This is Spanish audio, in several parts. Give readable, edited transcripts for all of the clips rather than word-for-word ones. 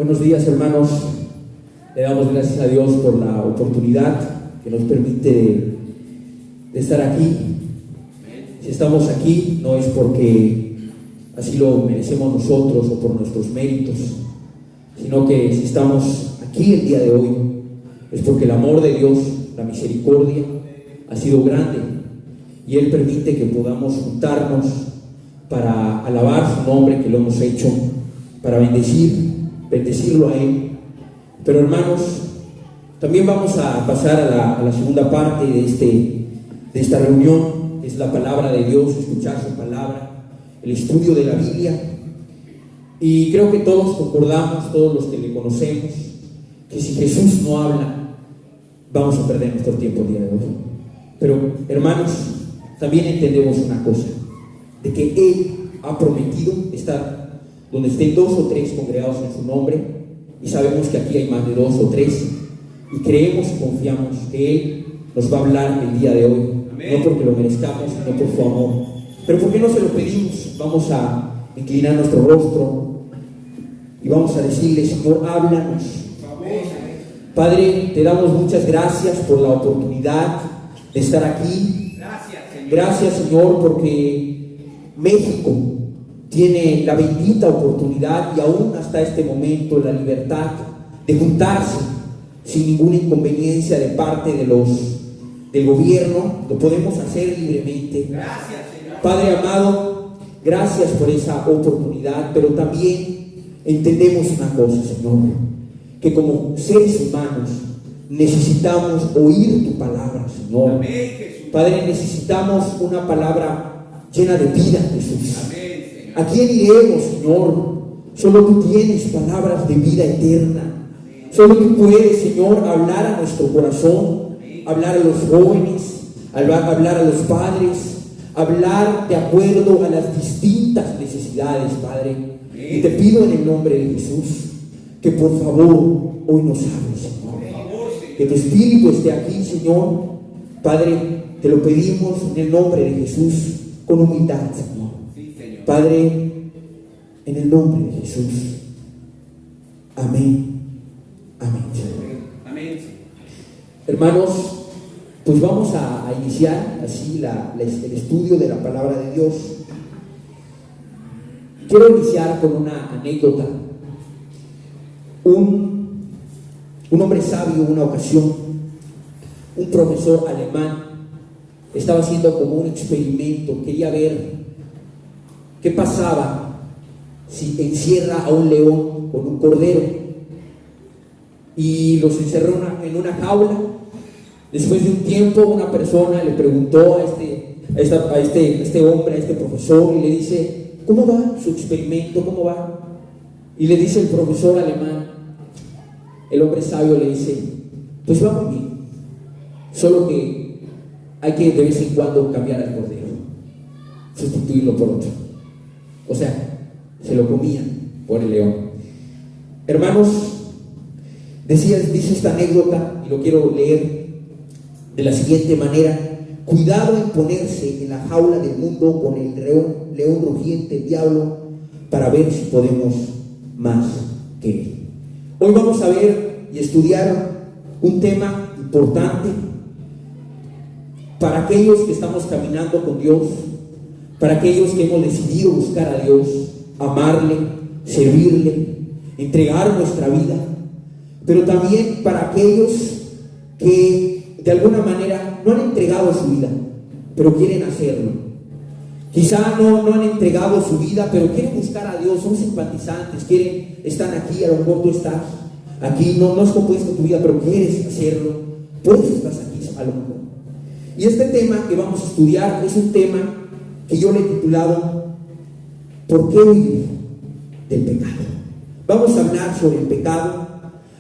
Buenos días, hermanos. Le damos gracias a Dios por la oportunidad que nos permite de estar aquí. Si estamos aquí no es porque así lo merecemos nosotros o por nuestros méritos, sino que si estamos aquí el día de hoy es porque el amor de Dios, la misericordia, ha sido grande y Él permite que podamos juntarnos para alabar su nombre, que lo hemos hecho, para bendecirlo a Él. Pero hermanos, también vamos a pasar a la segunda parte de esta reunión. Es la palabra de Dios, escuchar su palabra, el estudio de la Biblia. Y creo que todos concordamos, todos los que le conocemos, que si Jesús no habla, vamos a perder nuestro tiempo el día de hoy. Pero hermanos, también entendemos una cosa, de que Él ha prometido estar donde estén 2 o 3 congregados en su nombre, y sabemos que aquí hay más de 2 o 3, y creemos y confiamos que Él nos va a hablar el día de hoy. Amén. No porque lo merezcamos, sino por su amor. Pero ¿por qué no se lo pedimos? Vamos a inclinar nuestro rostro y vamos a decirle: Señor, háblanos. Padre, te damos muchas gracias por la oportunidad de estar aquí. Gracias, Señor, porque México tiene la bendita oportunidad y aún hasta este momento la libertad de juntarse sin ninguna inconveniencia de parte del gobierno. Lo podemos hacer libremente. Gracias, Señor. Padre amado, gracias por esa oportunidad, pero también entendemos una cosa, Señor, que como seres humanos necesitamos oír tu palabra, Señor. Amén, Jesús. Padre, necesitamos una palabra llena de vida, Jesús. Amén. ¿A quién iremos, Señor? Solo tú tienes palabras de vida eterna. Solo tú puedes, Señor, hablar a nuestro corazón, hablar a los jóvenes, hablar a los padres, hablar de acuerdo a las distintas necesidades, Padre. Y te pido en el nombre de Jesús que por favor hoy nos hables, Señor. Que tu Espíritu esté aquí, Señor. Padre, te lo pedimos en el nombre de Jesús con humildad, Señor. Padre, en el nombre de Jesús. Amén. Amén. Amén. Hermanos, pues vamos a iniciar así el estudio de la palabra de Dios. Quiero iniciar con una anécdota. Un hombre sabio, una ocasión, un profesor alemán estaba haciendo como un experimento. Quería ver qué pasaba si encierra a un león con un cordero, y los encerró en una jaula. Después de un tiempo, una persona le preguntó a este hombre, a este profesor, y le dice: ¿cómo va su experimento? ¿Cómo va? Y le dice el profesor alemán, el hombre sabio le dice: pues va muy bien, solo que hay que de vez en cuando cambiar al cordero, sustituirlo por otro. O sea, se lo comían por el león. Hermanos, dice esta anécdota, y lo quiero leer de la siguiente manera: cuidado en ponerse en la jaula del mundo con el león rugiente, el diablo, para ver si podemos más que él. Hoy vamos a ver y estudiar un tema importante para aquellos que estamos caminando con Dios, para aquellos que hemos decidido buscar a Dios, amarle, servirle, entregar nuestra vida, pero también para aquellos que de alguna manera no han entregado su vida, pero quieren hacerlo. Quizá no han entregado su vida, pero quieren buscar a Dios, son simpatizantes, están aquí, a lo mejor tú estás aquí, no has compuesto tu vida, pero quieres hacerlo, por eso estás aquí a lo mejor. Y este tema que vamos a estudiar es un tema que yo le he titulado ¿por qué huir del pecado? Vamos a hablar sobre el pecado,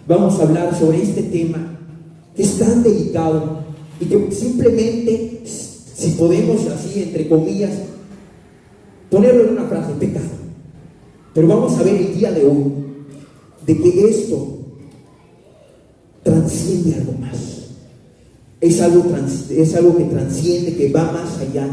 vamos a hablar sobre este tema que es tan delicado y que simplemente, si podemos así, entre comillas, ponerlo en una frase: pecado. Pero vamos a ver el día de hoy de que esto transciende algo más. Es algo que transciende, que va más allá.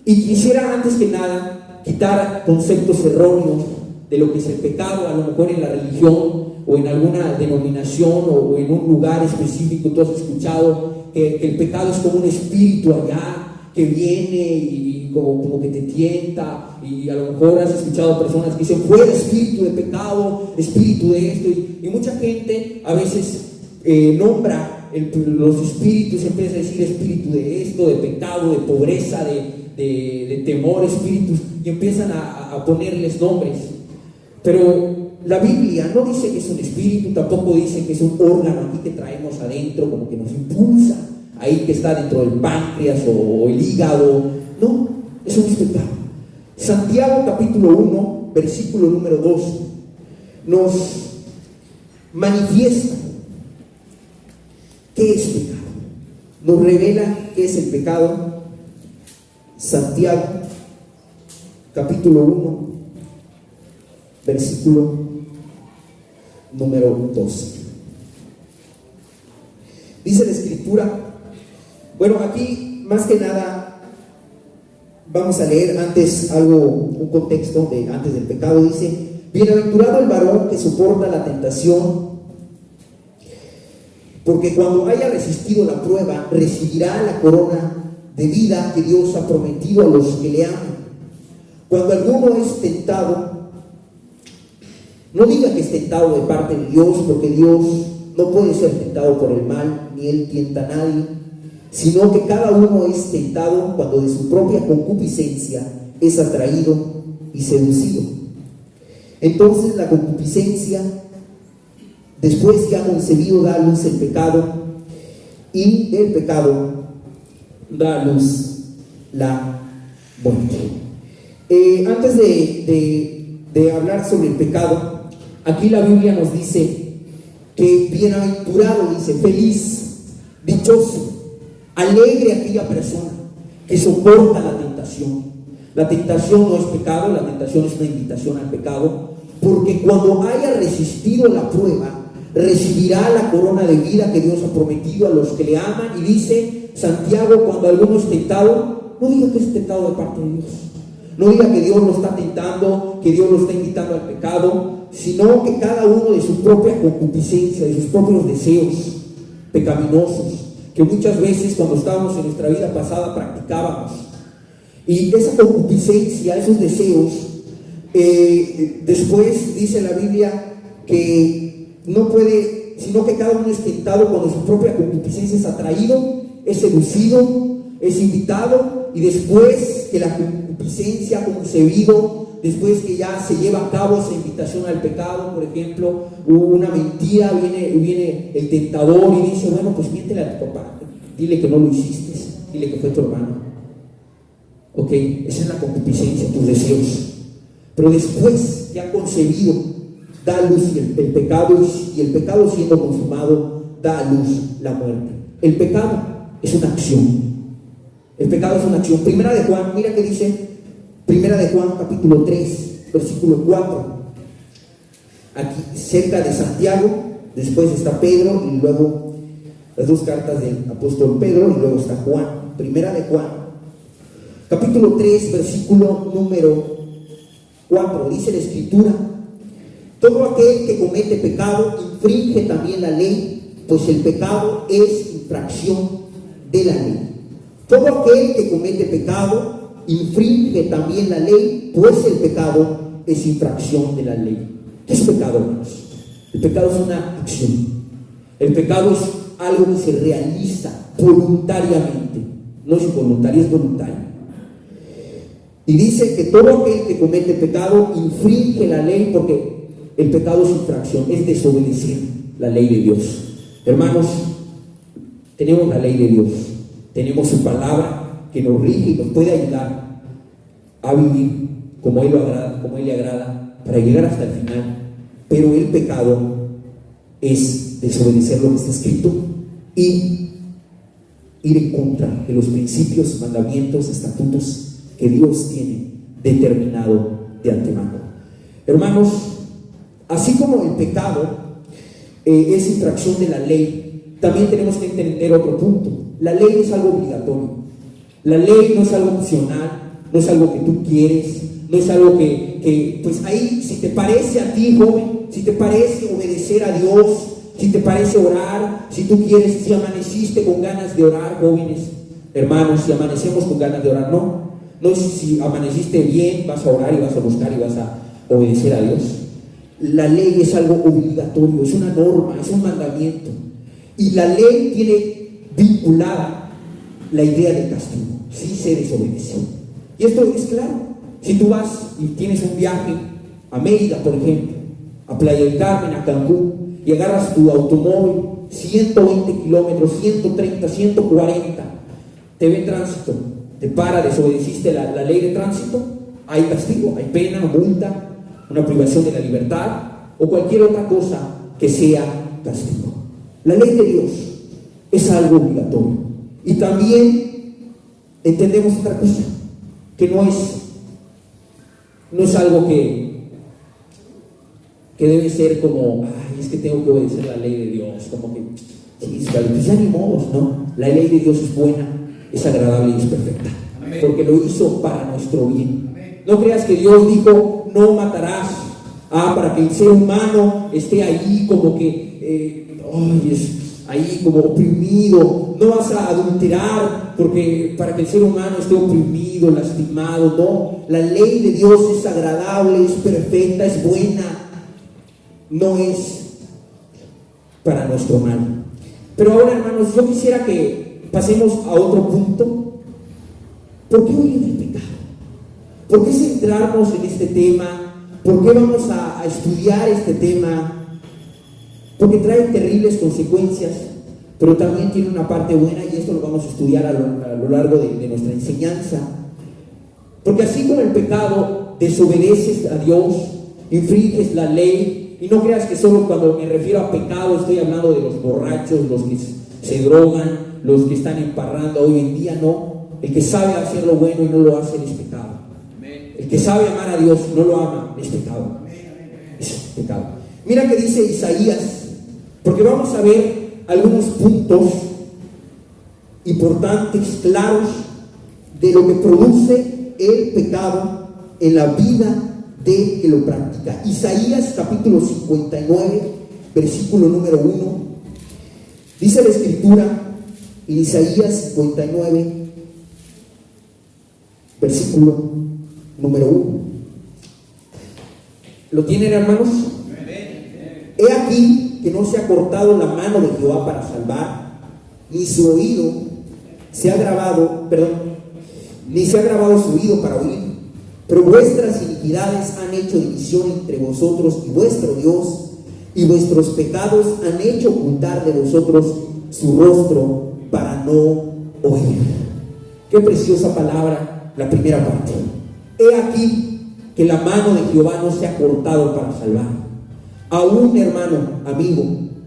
Y quisiera antes que nada quitar conceptos erróneos de lo que es el pecado, a lo mejor en la religión o en alguna denominación o en un lugar específico. Tú has escuchado que el pecado es como un espíritu allá que viene y como que te tienta, y a lo mejor has escuchado personas que dicen: fuera espíritu de pecado, espíritu de esto, y mucha gente a veces nombra los espíritus, empieza a decir espíritu de esto, de pecado, de pobreza, de temor, espíritus, y empiezan a ponerles nombres. Pero la Biblia no dice que es un espíritu, tampoco dice que es un órgano aquí que traemos adentro, como que nos impulsa, ahí que está dentro del páncreas o el hígado. No, eso no es pecado. Santiago capítulo 1, versículo número 2, nos manifiesta qué es pecado, nos revela qué es el pecado. Santiago capítulo 1, versículo número 12. Dice la escritura, bueno, aquí más que nada vamos a leer antes un contexto antes del pecado. Dice: bienaventurado el varón que soporta la tentación, porque cuando haya resistido la prueba, recibirá la corona de vida que Dios ha prometido a los que le aman. Cuando alguno es tentado, no diga que es tentado de parte de Dios, porque Dios no puede ser tentado por el mal, ni Él tienta a nadie, sino que cada uno es tentado cuando de su propia concupiscencia es atraído y seducido. Entonces la concupiscencia, después que ha concebido, da a luz el pecado, y el pecado da a luz la muerte. Antes de hablar sobre el pecado, aquí la Biblia nos dice que bienaventurado, dice, feliz, dichoso, alegre aquella persona que soporta la tentación. La tentación no es pecado, la tentación es una invitación al pecado, porque cuando haya resistido la prueba, recibirá la corona de vida que Dios ha prometido a los que le aman. Y dice Santiago, cuando alguno es tentado, no diga que es tentado de parte de Dios, no diga que Dios lo está tentando, que Dios lo está invitando al pecado, sino que cada uno de su propia concupiscencia, de sus propios deseos pecaminosos, que muchas veces cuando estábamos en nuestra vida pasada practicábamos. Y esa concupiscencia, esos deseos, después dice la Biblia que no puede, sino que cada uno es tentado cuando su propia concupiscencia es atraído, es seducido, es invitado, y después que la concupiscencia ha concebido, después que ya se lleva a cabo esa invitación al pecado, por ejemplo, una mentira, viene el tentador y dice: bueno, pues miéntele a tu papá, dile que no lo hiciste, dile que fue tu hermano. Ok, esa es la concupiscencia, tus deseos. Pero después que ha concebido, da a luz el pecado, y el pecado siendo consumado, da a luz la muerte. El pecado es una acción. El pecado es una acción. Primera de Juan, mira que dice Primera de Juan capítulo 3, versículo 4. Aquí cerca de Santiago, después está Pedro, y luego las dos cartas del apóstol Pedro, y luego está Juan. Primera de Juan capítulo 3, versículo número 4. Dice la escritura: todo aquel que comete pecado infringe también la ley, pues el pecado es infracción de la ley. Todo aquel que comete pecado infringe también la ley, pues el pecado es infracción de la ley. ¿Qué es pecado, hermanos? El pecado es una acción. El pecado es algo que se realiza voluntariamente. No es involuntario, es voluntario. Y dice que todo aquel que comete pecado infringe la ley, porque el pecado es infracción, es desobedecer la ley de Dios. Hermanos, tenemos la ley de Dios, tenemos su palabra que nos rige y nos puede ayudar a vivir como Él le agrada, para llegar hasta el final. Pero el pecado es desobedecer lo que está escrito y ir en contra de los principios, mandamientos, estatutos que Dios tiene determinado de antemano. Hermanos, así como el pecado es infracción de la ley, también tenemos que entender otro punto. La ley es algo obligatorio. La ley no es algo opcional, no es algo que tú quieres, no es algo que que pues ahí, si te parece a ti, joven, si te parece obedecer a Dios, si te parece orar, si tú quieres, si amaneciste con ganas de orar, jóvenes, hermanos, si amanecemos con ganas de orar, no es si amaneciste bien, vas a orar y vas a buscar y vas a obedecer a Dios. La ley es algo obligatorio, es una norma, es un mandamiento. Y la ley tiene vinculada la idea del castigo, si se desobedece. Y esto es claro. Si tú vas y tienes un viaje a Mérida, por ejemplo, a Playa del Carmen, a Cancún, y agarras tu automóvil, 120 kilómetros, 130, 140, te ve tránsito, te para, desobedeciste la ley de tránsito, hay castigo, hay pena, multa, una privación de la libertad o cualquier otra cosa que sea castigo. La ley de Dios es algo obligatorio. Y también entendemos otra cosa, que no es algo que debe ser como, ay, es que tengo que obedecer la ley de Dios, como que, sí, pues ya ni modos, ¿no? La ley de Dios es buena, es agradable y es perfecta, porque lo hizo para nuestro bien. No creas que Dios dijo, no matarás, para que el ser humano esté ahí como que, ahí como oprimido. No vas a adulterar porque para que el ser humano esté oprimido, lastimado. No, la ley de Dios es agradable, es perfecta, es buena, no es para nuestro mal. Pero ahora, hermanos, yo quisiera que pasemos a otro punto. ¿Por qué huir del pecado? ¿Por qué centrarnos en este tema? ¿Por qué vamos a estudiar este tema? Porque trae terribles consecuencias, pero también tiene una parte buena, y esto lo vamos a estudiar a lo largo de nuestra enseñanza. Porque así como el pecado, desobedeces a Dios, infringes la ley, y no creas que solo cuando me refiero a pecado estoy hablando de los borrachos, los que se drogan, los que están emparrando hoy en día. No, el que sabe hacer lo bueno y no lo hace es pecado. El que sabe amar a Dios no lo ama, es pecado. Es pecado. Mira que dice Isaías, porque vamos a ver algunos puntos importantes, claros, de lo que produce el pecado en la vida del que lo practica. Isaías capítulo 59, versículo número 1, dice la escritura en Isaías 59, versículo número 1. ¿Lo tienen, hermanos? He aquí que no se ha cortado la mano de Jehová para salvar, ni su oído se ha grabado, ni se ha grabado su oído para oír. Pero vuestras iniquidades han hecho división entre vosotros y vuestro Dios, y vuestros pecados han hecho ocultar de vosotros su rostro para no oír. Qué preciosa palabra, la primera parte. He aquí que la mano de Jehová no se ha cortado para salvar. Aún, hermano, amigo,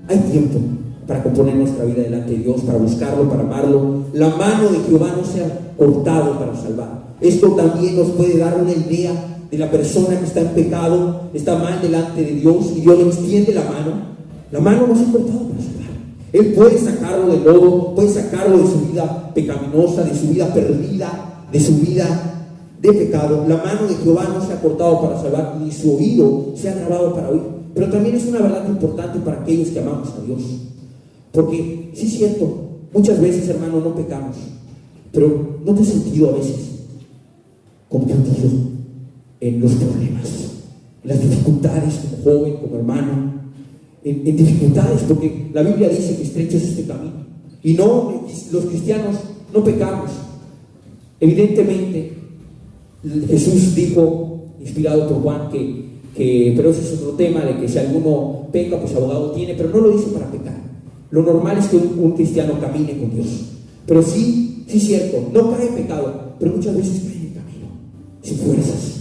hay tiempo para componer nuestra vida delante de Dios, para buscarlo, para amarlo. La mano de Jehová no se ha cortado para salvar. Esto también nos puede dar una idea de la persona que está en pecado, está mal delante de Dios, y Dios le extiende la mano. La mano no se ha cortado para salvar. Él puede sacarlo del lodo, puede sacarlo de su vida pecaminosa, de su vida perdida, de su vida de pecado. La mano de Jehová no se ha cortado para salvar, ni su oído se ha grabado para oír. Pero también es una verdad importante para aquellos que amamos a Dios, porque sí es cierto, muchas veces, hermano, no pecamos, pero ¿no te has sentido a veces confundido en los problemas, en las dificultades, como joven, como hermano, en dificultades? Porque la Biblia dice que estrecho es este camino, y no, los cristianos no pecamos. Evidentemente Jesús dijo, inspirado por Juan, pero ese es otro tema, de que si alguno peca, pues abogado tiene, pero no lo dice para pecar. Lo normal es que un cristiano camine con Dios, pero sí es cierto, no cae en pecado, pero muchas veces cae en el camino, sin fuerzas.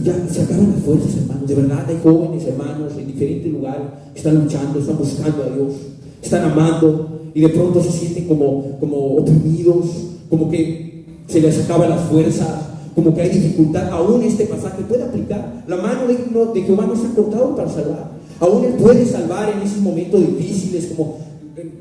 Ya se acaban las fuerzas, hermanos. De verdad hay jóvenes, hermanos, en diferentes lugares que están luchando, están buscando a Dios, están amando, y de pronto se sienten como oprimidos, como que se les acaban las fuerzas, como que hay dificultad. Aún este pasaje puede aplicar. La mano de Jehová no se ha cortado para salvar. Aún Él puede salvar en esos momentos difíciles, como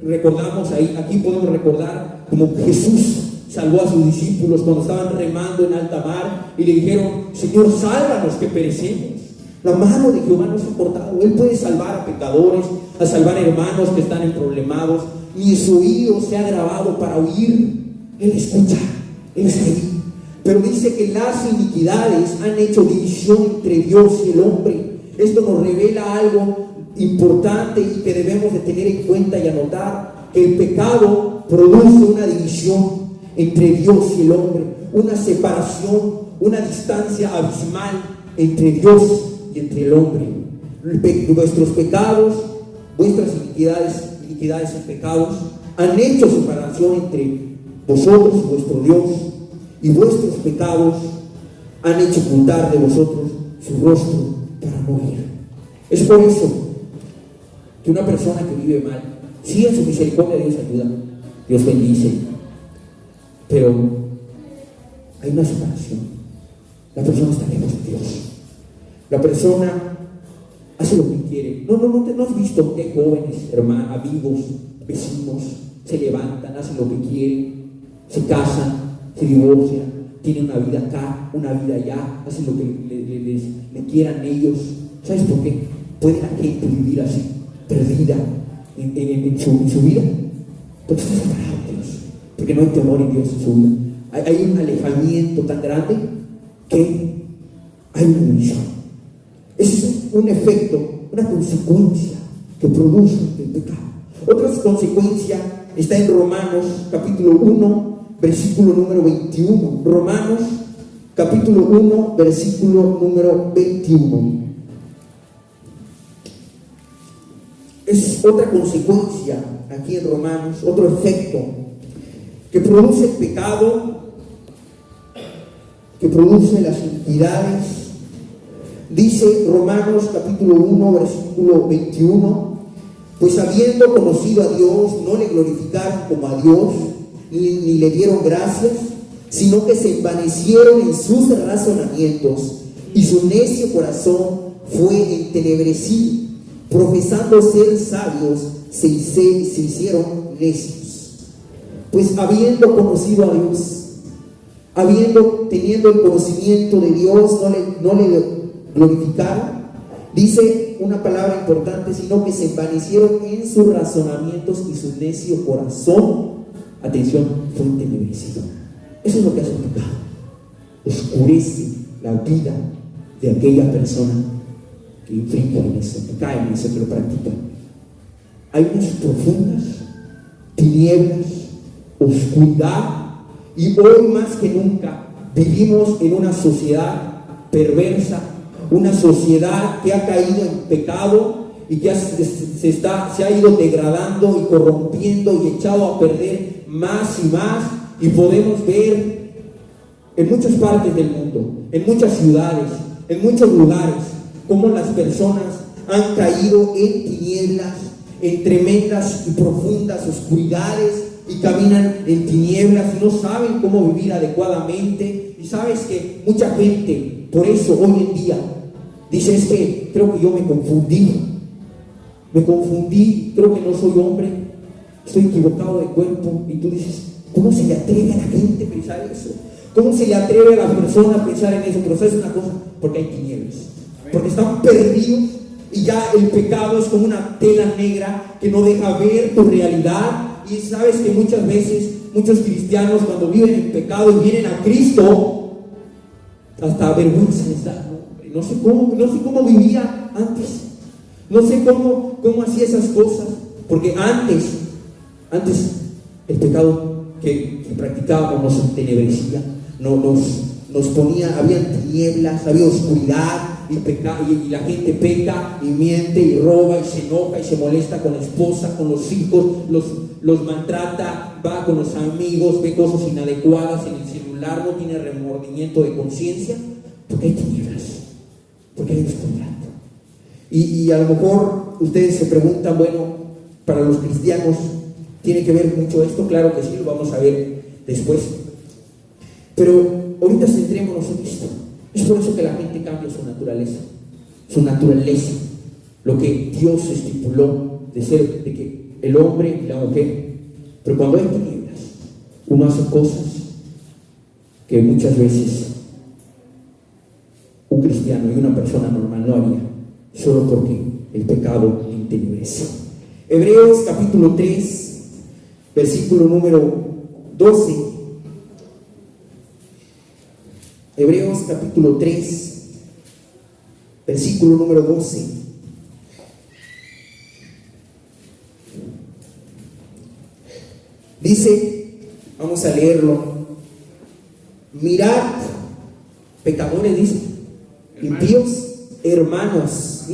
recordamos ahí. Aquí podemos recordar como Jesús salvó a sus discípulos cuando estaban remando en alta mar y le dijeron: Señor, sálvanos que perecemos. La mano de Jehová nos ha cortado. Él puede salvar a pecadores, a salvar a hermanos que están problemados. Ni su oído se ha grabado para oír. Él escucha, Él está ahí. Pero dice que las iniquidades han hecho división entre Dios y el hombre. Esto nos revela algo importante y que debemos de tener en cuenta y anotar: que el pecado produce una división entre Dios y el hombre, una separación, una distancia abismal entre Dios y entre el hombre. Nuestros pecados, vuestras iniquidades y pecados han hecho separación entre vosotros y vuestro Dios, y vuestros pecados han hecho ocultar de vosotros su rostro para morir. Es por eso que una persona que vive mal, sí, en su misericordia Dios ayuda, Dios bendice, pero hay una separación. La persona está lejos de Dios. La persona hace lo que quiere. No has visto que jóvenes, hermanos, amigos, vecinos se levantan, hacen lo que quieren, se casan, se divorcian, tienen una vida acá, una vida allá, hacen lo que le quieran ellos. ¿Sabes por qué? ¿Puede la gente vivir así, perdida en su vida? Porque está separado de Dios, porque no hay temor en Dios en su vida. Hay un alejamiento tan grande que hay una división. Ese es un efecto, una consecuencia que produce el pecado. Otra consecuencia está en Romanos capítulo 1, versículo número 21. Romanos capítulo 1, versículo número 21. Es otra consecuencia aquí en Romanos, otro efecto que produce el pecado, que produce las iniquidades. Dice Romanos capítulo 1, versículo 21: pues habiendo conocido a Dios, no le glorificaron como a Dios, ni le dieron gracias, sino que se envanecieron en sus razonamientos, y su necio corazón fue entenebrecido. Profesando ser sabios, se hicieron necios. Pues habiendo conocido a Dios, teniendo el conocimiento de Dios, no le glorificaron. Dice una palabra importante: sino que se envanecieron en sus razonamientos, y su necio corazón, atención, fue entenebrecido. Eso es lo que hace el pecado. Oscurece la vida de aquella persona que infringe en eso, que cae en eso, que lo practica. Hay unas profundas tinieblas, oscuridad, y hoy más que nunca vivimos en una sociedad perversa, una sociedad que ha caído en pecado y que se ha ido degradando y corrompiendo y echado a perder más y más. Y podemos ver en muchas partes del mundo, en muchas ciudades, en muchos lugares, cómo las personas han caído en tinieblas, en tremendas y profundas oscuridades, y caminan en tinieblas y no saben cómo vivir adecuadamente. Y sabes que mucha gente, por eso hoy en día, dice: es que creo que yo me confundí, creo que no soy hombre, estoy equivocado de cuerpo. Y tú dices: ¿cómo se le atreve a la gente a pensar eso? ¿Cómo se le atreve a la persona a pensar en eso? Pero ¿sabes una cosa? Porque hay tinieblas, porque están perdidos, y ya el pecado es como una tela negra que no deja ver tu realidad. Y sabes que muchas veces muchos cristianos, cuando viven en pecado y vienen a Cristo, hasta vergüenza les da. No sé cómo vivía antes, no sé cómo hacía esas cosas, porque antes el pecado que practicábamos nos entenebrecía, nos ponía, había tinieblas, había oscuridad, y la gente peca y miente y roba y se enoja y se molesta con la esposa, con los hijos, los maltrata, va con los amigos, ve cosas inadecuadas en el celular, no tiene remordimiento de conciencia, porque hay tinieblas, porque hay oscuridad. Y a lo mejor ustedes se preguntan: bueno, para los cristianos ¿tiene que ver mucho esto? Claro que sí, lo vamos a ver después, pero ahorita centrémonos en esto. Es por eso que la gente cambia su naturaleza, lo que Dios estipuló de que el hombre y la mujer. Pero cuando hay tinieblas, uno hace cosas que muchas veces un cristiano y una persona normal no haría, solo porque el pecado entenebrece. Hebreos capítulo 3, versículo número 12. Hebreos capítulo 3, versículo número 12. Dice, vamos a leerlo: mirad, pecadores, dice, impíos, hermanos,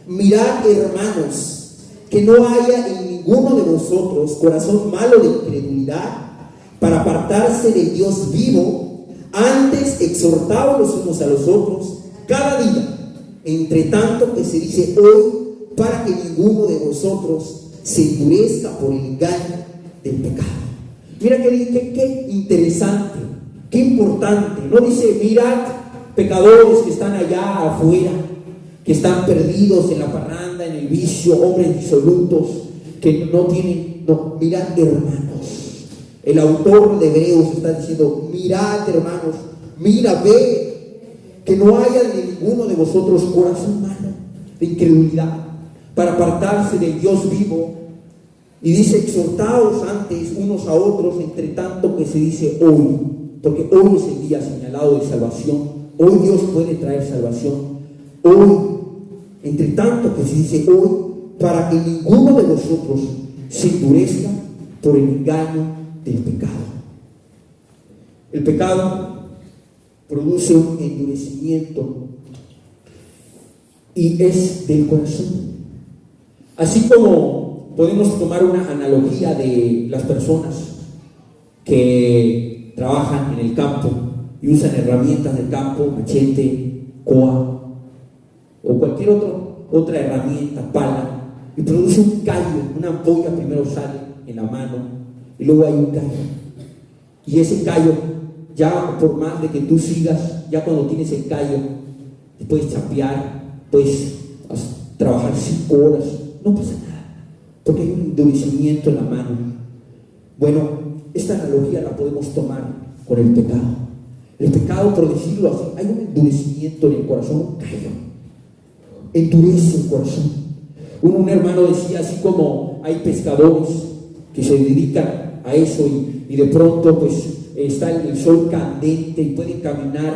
mirad, hermanos, que no haya en ninguno de vosotros corazón malo de incredulidad para apartarse del Dios vivo, antes exhortaos los unos a los otros cada día, entre tanto que se dice hoy, para que ninguno de vosotros se endurezca por el engaño del pecado. Mira qué interesante, qué importante. No dice, mirad, pecadores que están allá afuera, que están perdidos en la parranda, en el vicio, hombres disolutos, que no tienen, no, mirad, hermanos. El autor de Hebreos está diciendo, mirad, hermanos, mira, ve, que no haya de ninguno de vosotros corazón malo de incredulidad para apartarse del Dios vivo. Y dice, exhortaos antes unos a otros, entre tanto que se dice hoy, porque hoy es el día señalado de salvación. Hoy Dios puede traer salvación. Hoy, entre tanto que se dice hoy, para que ninguno de vosotros se endurezca por el engaño del pecado. El pecado produce un endurecimiento y es del corazón. Así como podemos tomar una analogía de las personas que trabajan en el campo y usan herramientas del campo, machete, coa o cualquier otra herramienta, pala, y produce un callo, una ampolla primero sale en la mano y luego hay un callo. Y ese callo, ya por más de que tú sigas, ya cuando tienes el callo, te puedes chapear, puedes trabajar 5 horas, no pasa nada, porque hay un endurecimiento en la mano. Bueno, esta analogía la podemos tomar con el pecado. El pecado, por decirlo así, hay un endurecimiento en el corazón, un callo, endurece el corazón. Un hermano decía, así como hay pescadores que se dedican a eso y de pronto pues está el sol candente y pueden caminar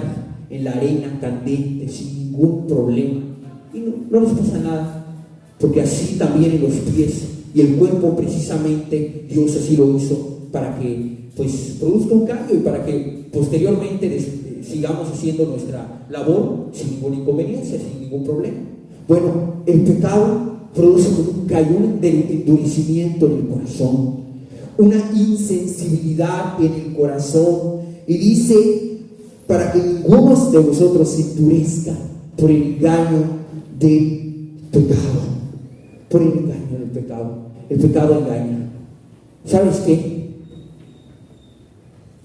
en la arena candente sin ningún problema y no les pasa nada, porque así también en los pies y el cuerpo, precisamente Dios así lo hizo para que pues produzca un cambio y para que posteriormente sigamos haciendo nuestra labor sin ninguna inconveniencia, sin ningún problema. Bueno, el pecado produce un callo, un endurecimiento en el corazón, una insensibilidad en el corazón, y dice, para que ninguno de vosotros se endurezca por el engaño del pecado. Por el engaño del pecado. El pecado engaña. ¿Sabes qué?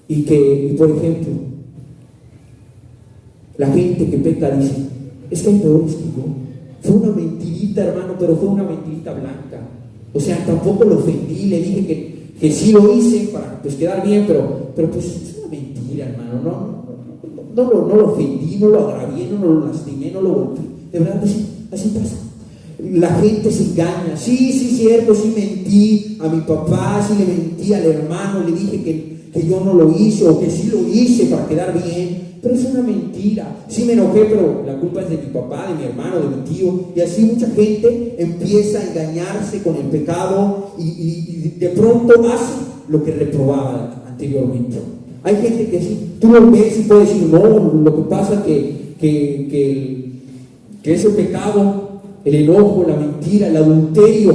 Y por ejemplo, la gente que peca dice, es que hay peores que yo. Fue una mentirita, hermano, pero fue una mentirita blanca. O sea, tampoco lo ofendí, le dije que sí lo hice para pues quedar bien, pero pues es una mentira, hermano. No lo ofendí, no lo agravié, no lo lastimé, no lo golpeé. De verdad, así pasa. La gente se engaña. Sí, cierto, sí mentí a mi papá, sí le mentí al hermano, le dije que yo no lo hice o que sí lo hice para quedar bien. Pero es una mentira. Sí me enojé, pero la culpa es de mi papá, de mi hermano, de mi tío. Y así mucha gente empieza a engañarse con el pecado y de pronto hace lo que reprobaba anteriormente. Hay gente que sí, tú lo ves y puedes decir, no, lo que pasa que ese pecado, el enojo, la mentira, el adulterio,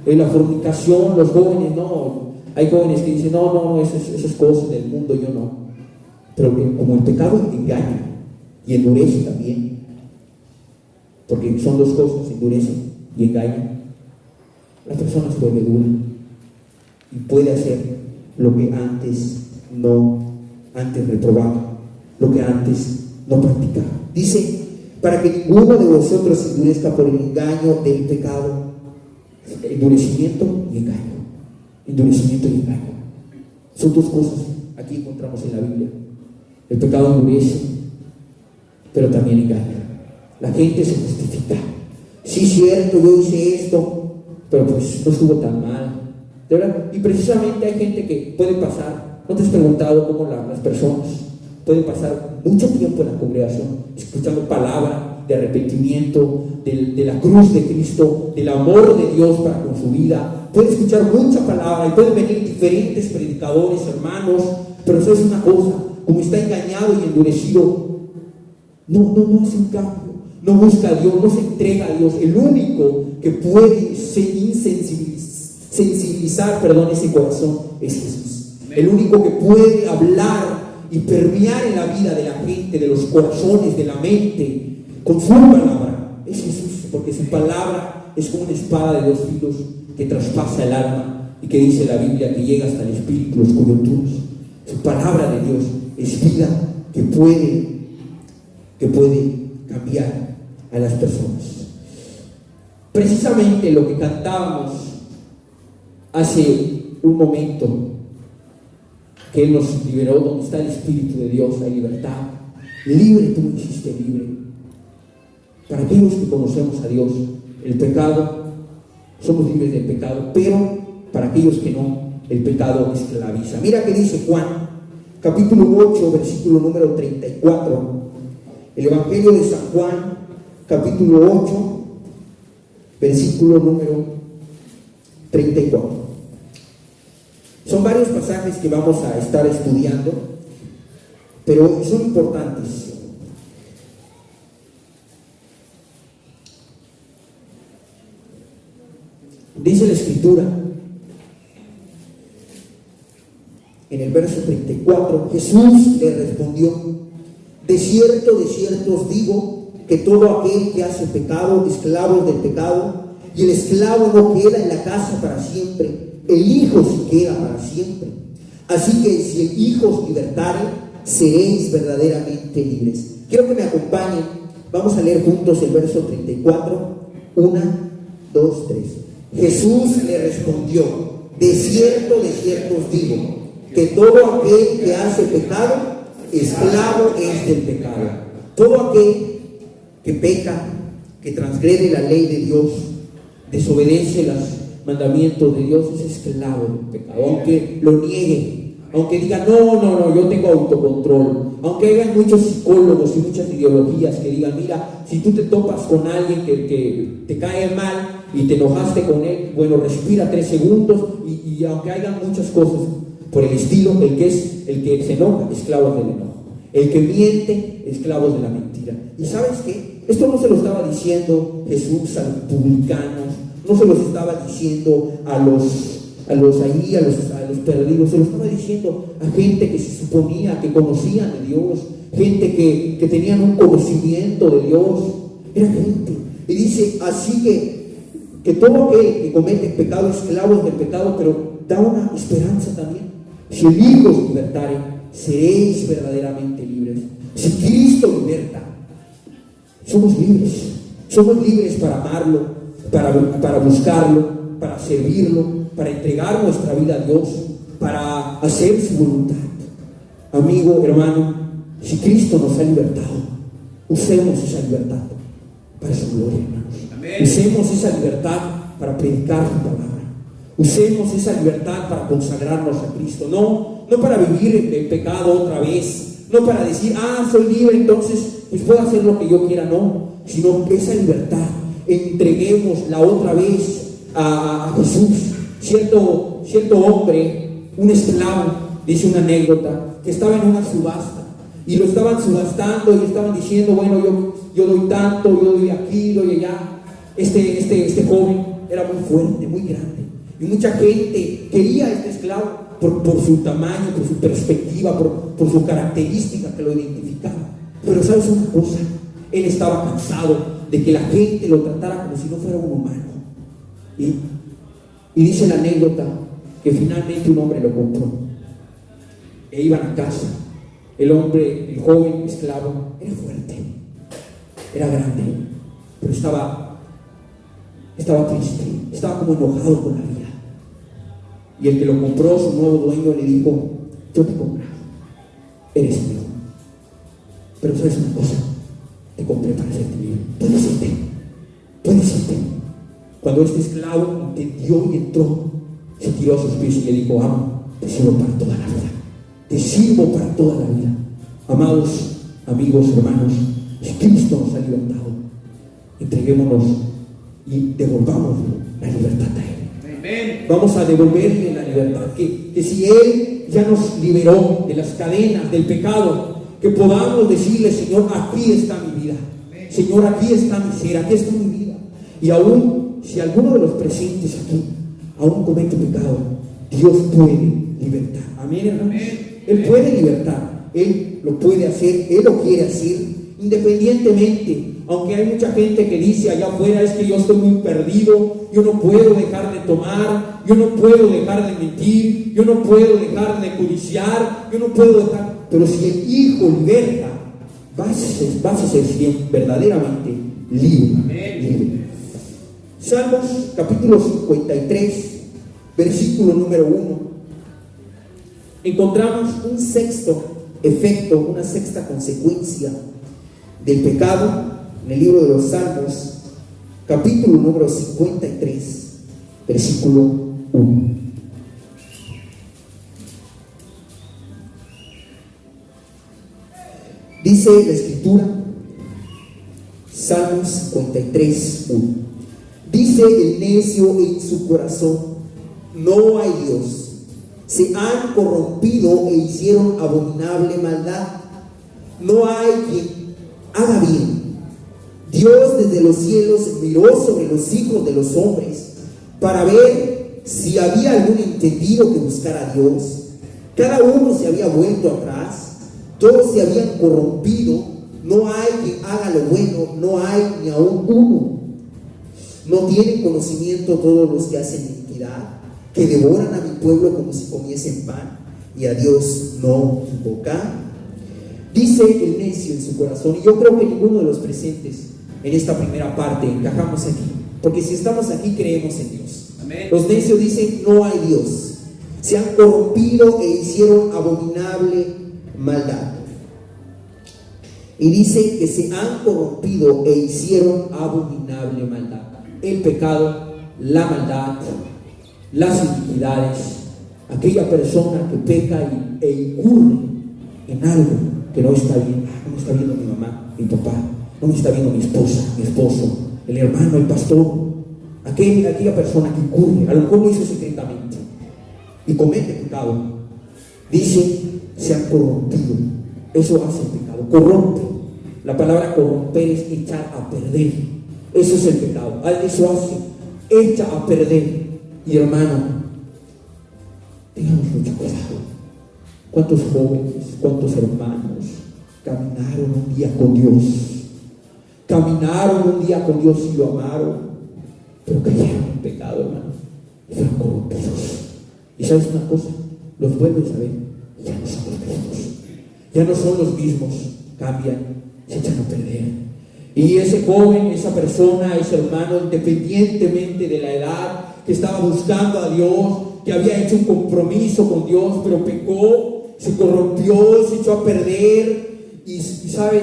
la fornicación, los jóvenes, no. Hay jóvenes que dicen, no, esas cosas del mundo, yo no. Pero como el pecado engaña y endurece también, porque son dos cosas, endurece y engaña, la persona se vuelve dura y puede hacer lo que antes reprobaba, lo que antes no practicaba. Dice, para que ninguno de vosotros se endurezca por el engaño del pecado. Endurecimiento y engaño. Endurecimiento y engaño. Son dos cosas aquí encontramos en la Biblia. El pecado endurece, pero también engaña. La gente se justifica. Sí, cierto, yo hice esto, pero pues no estuvo tan mal. ¿De verdad? Y precisamente hay gente que puede pasar, ¿no te has preguntado cómo las personas pueden pasar mucho tiempo en la congregación escuchando palabra de arrepentimiento, de la cruz de Cristo, del amor de Dios para con su vida? Pueden escuchar mucha palabra y pueden venir diferentes predicadores, hermanos, pero eso es una cosa, como está engañado y endurecido, no hace un cambio, no busca a Dios, no se entrega a Dios. El único que puede sensibilizar ese corazón es Jesús. El único que puede hablar y permear en la vida de la gente, de los corazones, de la mente, con su palabra, es Jesús, porque su palabra es como una espada de dos filos que traspasa el alma y que dice la Biblia que llega hasta el espíritu, los coyunturos. Su palabra de Dios es vida que puede cambiar a las personas. Precisamente lo que cantábamos hace un momento, que Él nos liberó, donde está el Espíritu de Dios hay libertad. Libre, tú me hiciste libre. Para aquellos que conocemos a Dios, el pecado, somos libres del pecado, pero para aquellos que no, el pecado esclaviza. Mira que dice Juan, capítulo 8, versículo número 34. El Evangelio de San Juan, capítulo 8, versículo número 34. Son varios pasajes que vamos a estar estudiando, pero son importantes. Dice la Escritura, en el verso 34, Jesús le respondió: de cierto os digo, que todo aquel que hace pecado, esclavo del pecado, y el esclavo no queda en la casa para siempre, el Hijo sí queda para siempre. Así que si el Hijo os libertare, seréis verdaderamente libres. Quiero que me acompañen, vamos a leer juntos el verso 34, 1, 2, 3. Jesús le respondió: de cierto os digo, que todo aquel que hace pecado, esclavo es del pecado. Todo aquel que peca, que transgrede la ley de Dios, desobedece los mandamientos de Dios, es esclavo del pecado. Aunque lo niegue, aunque diga no, yo tengo autocontrol, aunque haya muchos psicólogos y muchas ideologías que digan, mira, si tú te topas con alguien que te cae mal y te enojaste con él, bueno, respira 3 segundos y aunque haya muchas cosas por el estilo, el que se enoja, esclavos del enojo. El que miente, esclavos de la mentira. ¿Y sabes qué? Esto no se lo estaba diciendo Jesús a los publicanos, no se los estaba diciendo a los perdidos, se lo estaba diciendo a gente que se suponía que conocían de Dios, gente que tenían un conocimiento de Dios. Era gente. Y dice, así que todo aquel que comete pecado, esclavos del pecado, pero da una esperanza también. Si el Hijo os libertare, seréis verdaderamente libres. Si Cristo liberta, somos libres para amarlo, para buscarlo, para servirlo, para entregar nuestra vida a Dios, para hacer su voluntad. Amigo, hermano, si Cristo nos ha libertado, usemos esa libertad para su gloria, hermanos. Amén. Usemos esa libertad para predicar su palabra. Usemos esa libertad para consagrarnos a Cristo, no para vivir el pecado otra vez, no para decir, soy libre, entonces pues puedo hacer lo que yo quiera, no, sino que esa libertad entreguémosla otra vez a Jesús. Cierto hombre, un esclavo, dice una anécdota, que estaba en una subasta y lo estaban subastando y estaban diciendo, bueno, yo doy tanto, yo doy aquí, doy allá. Este joven era muy fuerte, muy grande, y mucha gente quería a este esclavo por su tamaño, por su perspectiva, por su característica que lo identificaba. Pero ¿sabes una cosa? Él estaba cansado de que la gente lo tratara como si no fuera un humano. Y dice la anécdota que finalmente un hombre lo compró e iban a casa. El joven esclavo, era fuerte, era grande, pero estaba triste, estaba como enojado con la vida. Y el que lo compró, su nuevo dueño, le dijo, yo te compro, eres mío, Pero sabes una cosa, te compré para hacerte libre. Puedes irte. Cuando este esclavo entendió y entró, se tiró a sus pies y le dijo: amo, te sirvo para toda la vida. Te sirvo para toda la vida. Amados amigos, hermanos, si Cristo nos ha libertado, entreguémonos y devolvamos la libertad a Él. Amén. Vamos a devolverle la libertad. Que si Él ya nos liberó de las cadenas del pecado, que podamos decirle: Señor, aquí está mi vida. Señor, aquí está mi ser, aquí está mi vida. Y aún si alguno de los presentes aquí aún comete pecado, Dios puede libertar. Amén, hermanos. Él puede libertar, Él lo puede hacer, Él lo quiere hacer, independientemente. Aunque hay mucha gente que dice allá afuera: es que yo estoy muy perdido, yo no puedo dejar de tomar, yo no puedo dejar de mentir, yo no puedo dejar de codiciar, yo no puedo dejar. Pero si el Hijo liberta, vas a ser siempre verdaderamente libre. Salmos capítulo 53, versículo número 1. Encontramos un sexto efecto, una sexta consecuencia del pecado en el libro de los Salmos, capítulo número 53, versículo 1. Dice la Escritura, Salmos 53, 1. Dice el necio en su corazón: no hay Dios. Se han corrompido e hicieron abominable maldad. No hay quien haga bien. Dios desde los cielos miró sobre los hijos de los hombres para ver si había algún entendido que buscara a Dios. Cada uno se había vuelto atrás, todos se habían corrompido. No hay quien haga lo bueno, no hay ni aún uno. No tienen conocimiento todos los que hacen iniquidad, que devoran a mi pueblo como si comiesen pan, y a Dios no invocan. Dice el necio en su corazón, y yo creo que ninguno de los presentes en esta primera parte encajamos aquí, porque si estamos aquí creemos en Dios. Amén. Los necios dicen: no hay Dios. Se han corrompido e hicieron abominable maldad. Y dice que se han corrompido e hicieron abominable maldad. El pecado, la maldad, las iniquidades, aquella persona que peca e incurre en algo que no está bien. No me está viendo mi mamá, mi papá, no me está viendo mi esposa, mi esposo, el hermano, el pastor. Aquella persona que incurre, a lo mejor lo hizo secretamente y comete pecado. Dice: se han corrompido. Eso hace el pecado, corrompe. La palabra corromper es echar a perder. Eso es el pecado. Eso hace, echa a perder. Y hermano, tengamos mucho cuidado. ¿Cuántos jóvenes, cuántos hermanos caminaron un día con Dios? Caminaron un día con Dios y lo amaron, pero cayeron en pecado, hermano, y fueron corrompidos. Y sabes una cosa, los vuelves a ver, ya no son los mismos. Ya no son los mismos, cambian, se echan a perder. Y ese joven, esa persona, ese hermano, independientemente de la edad, que estaba buscando a Dios, que había hecho un compromiso con Dios, pero pecó, se corrompió, se echó a perder. Y sabes,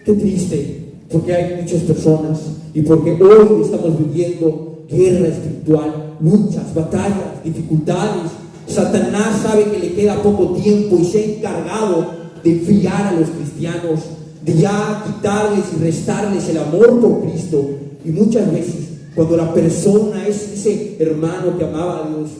qué triste, porque hay muchas personas, y porque hoy estamos viviendo guerra espiritual, luchas, batallas, dificultades. Satanás sabe que le queda poco tiempo y se ha encargado de enfriar a los cristianos, de ya quitarles y restarles el amor por Cristo. Y muchas veces, cuando la persona es ese hermano que amaba a Dios,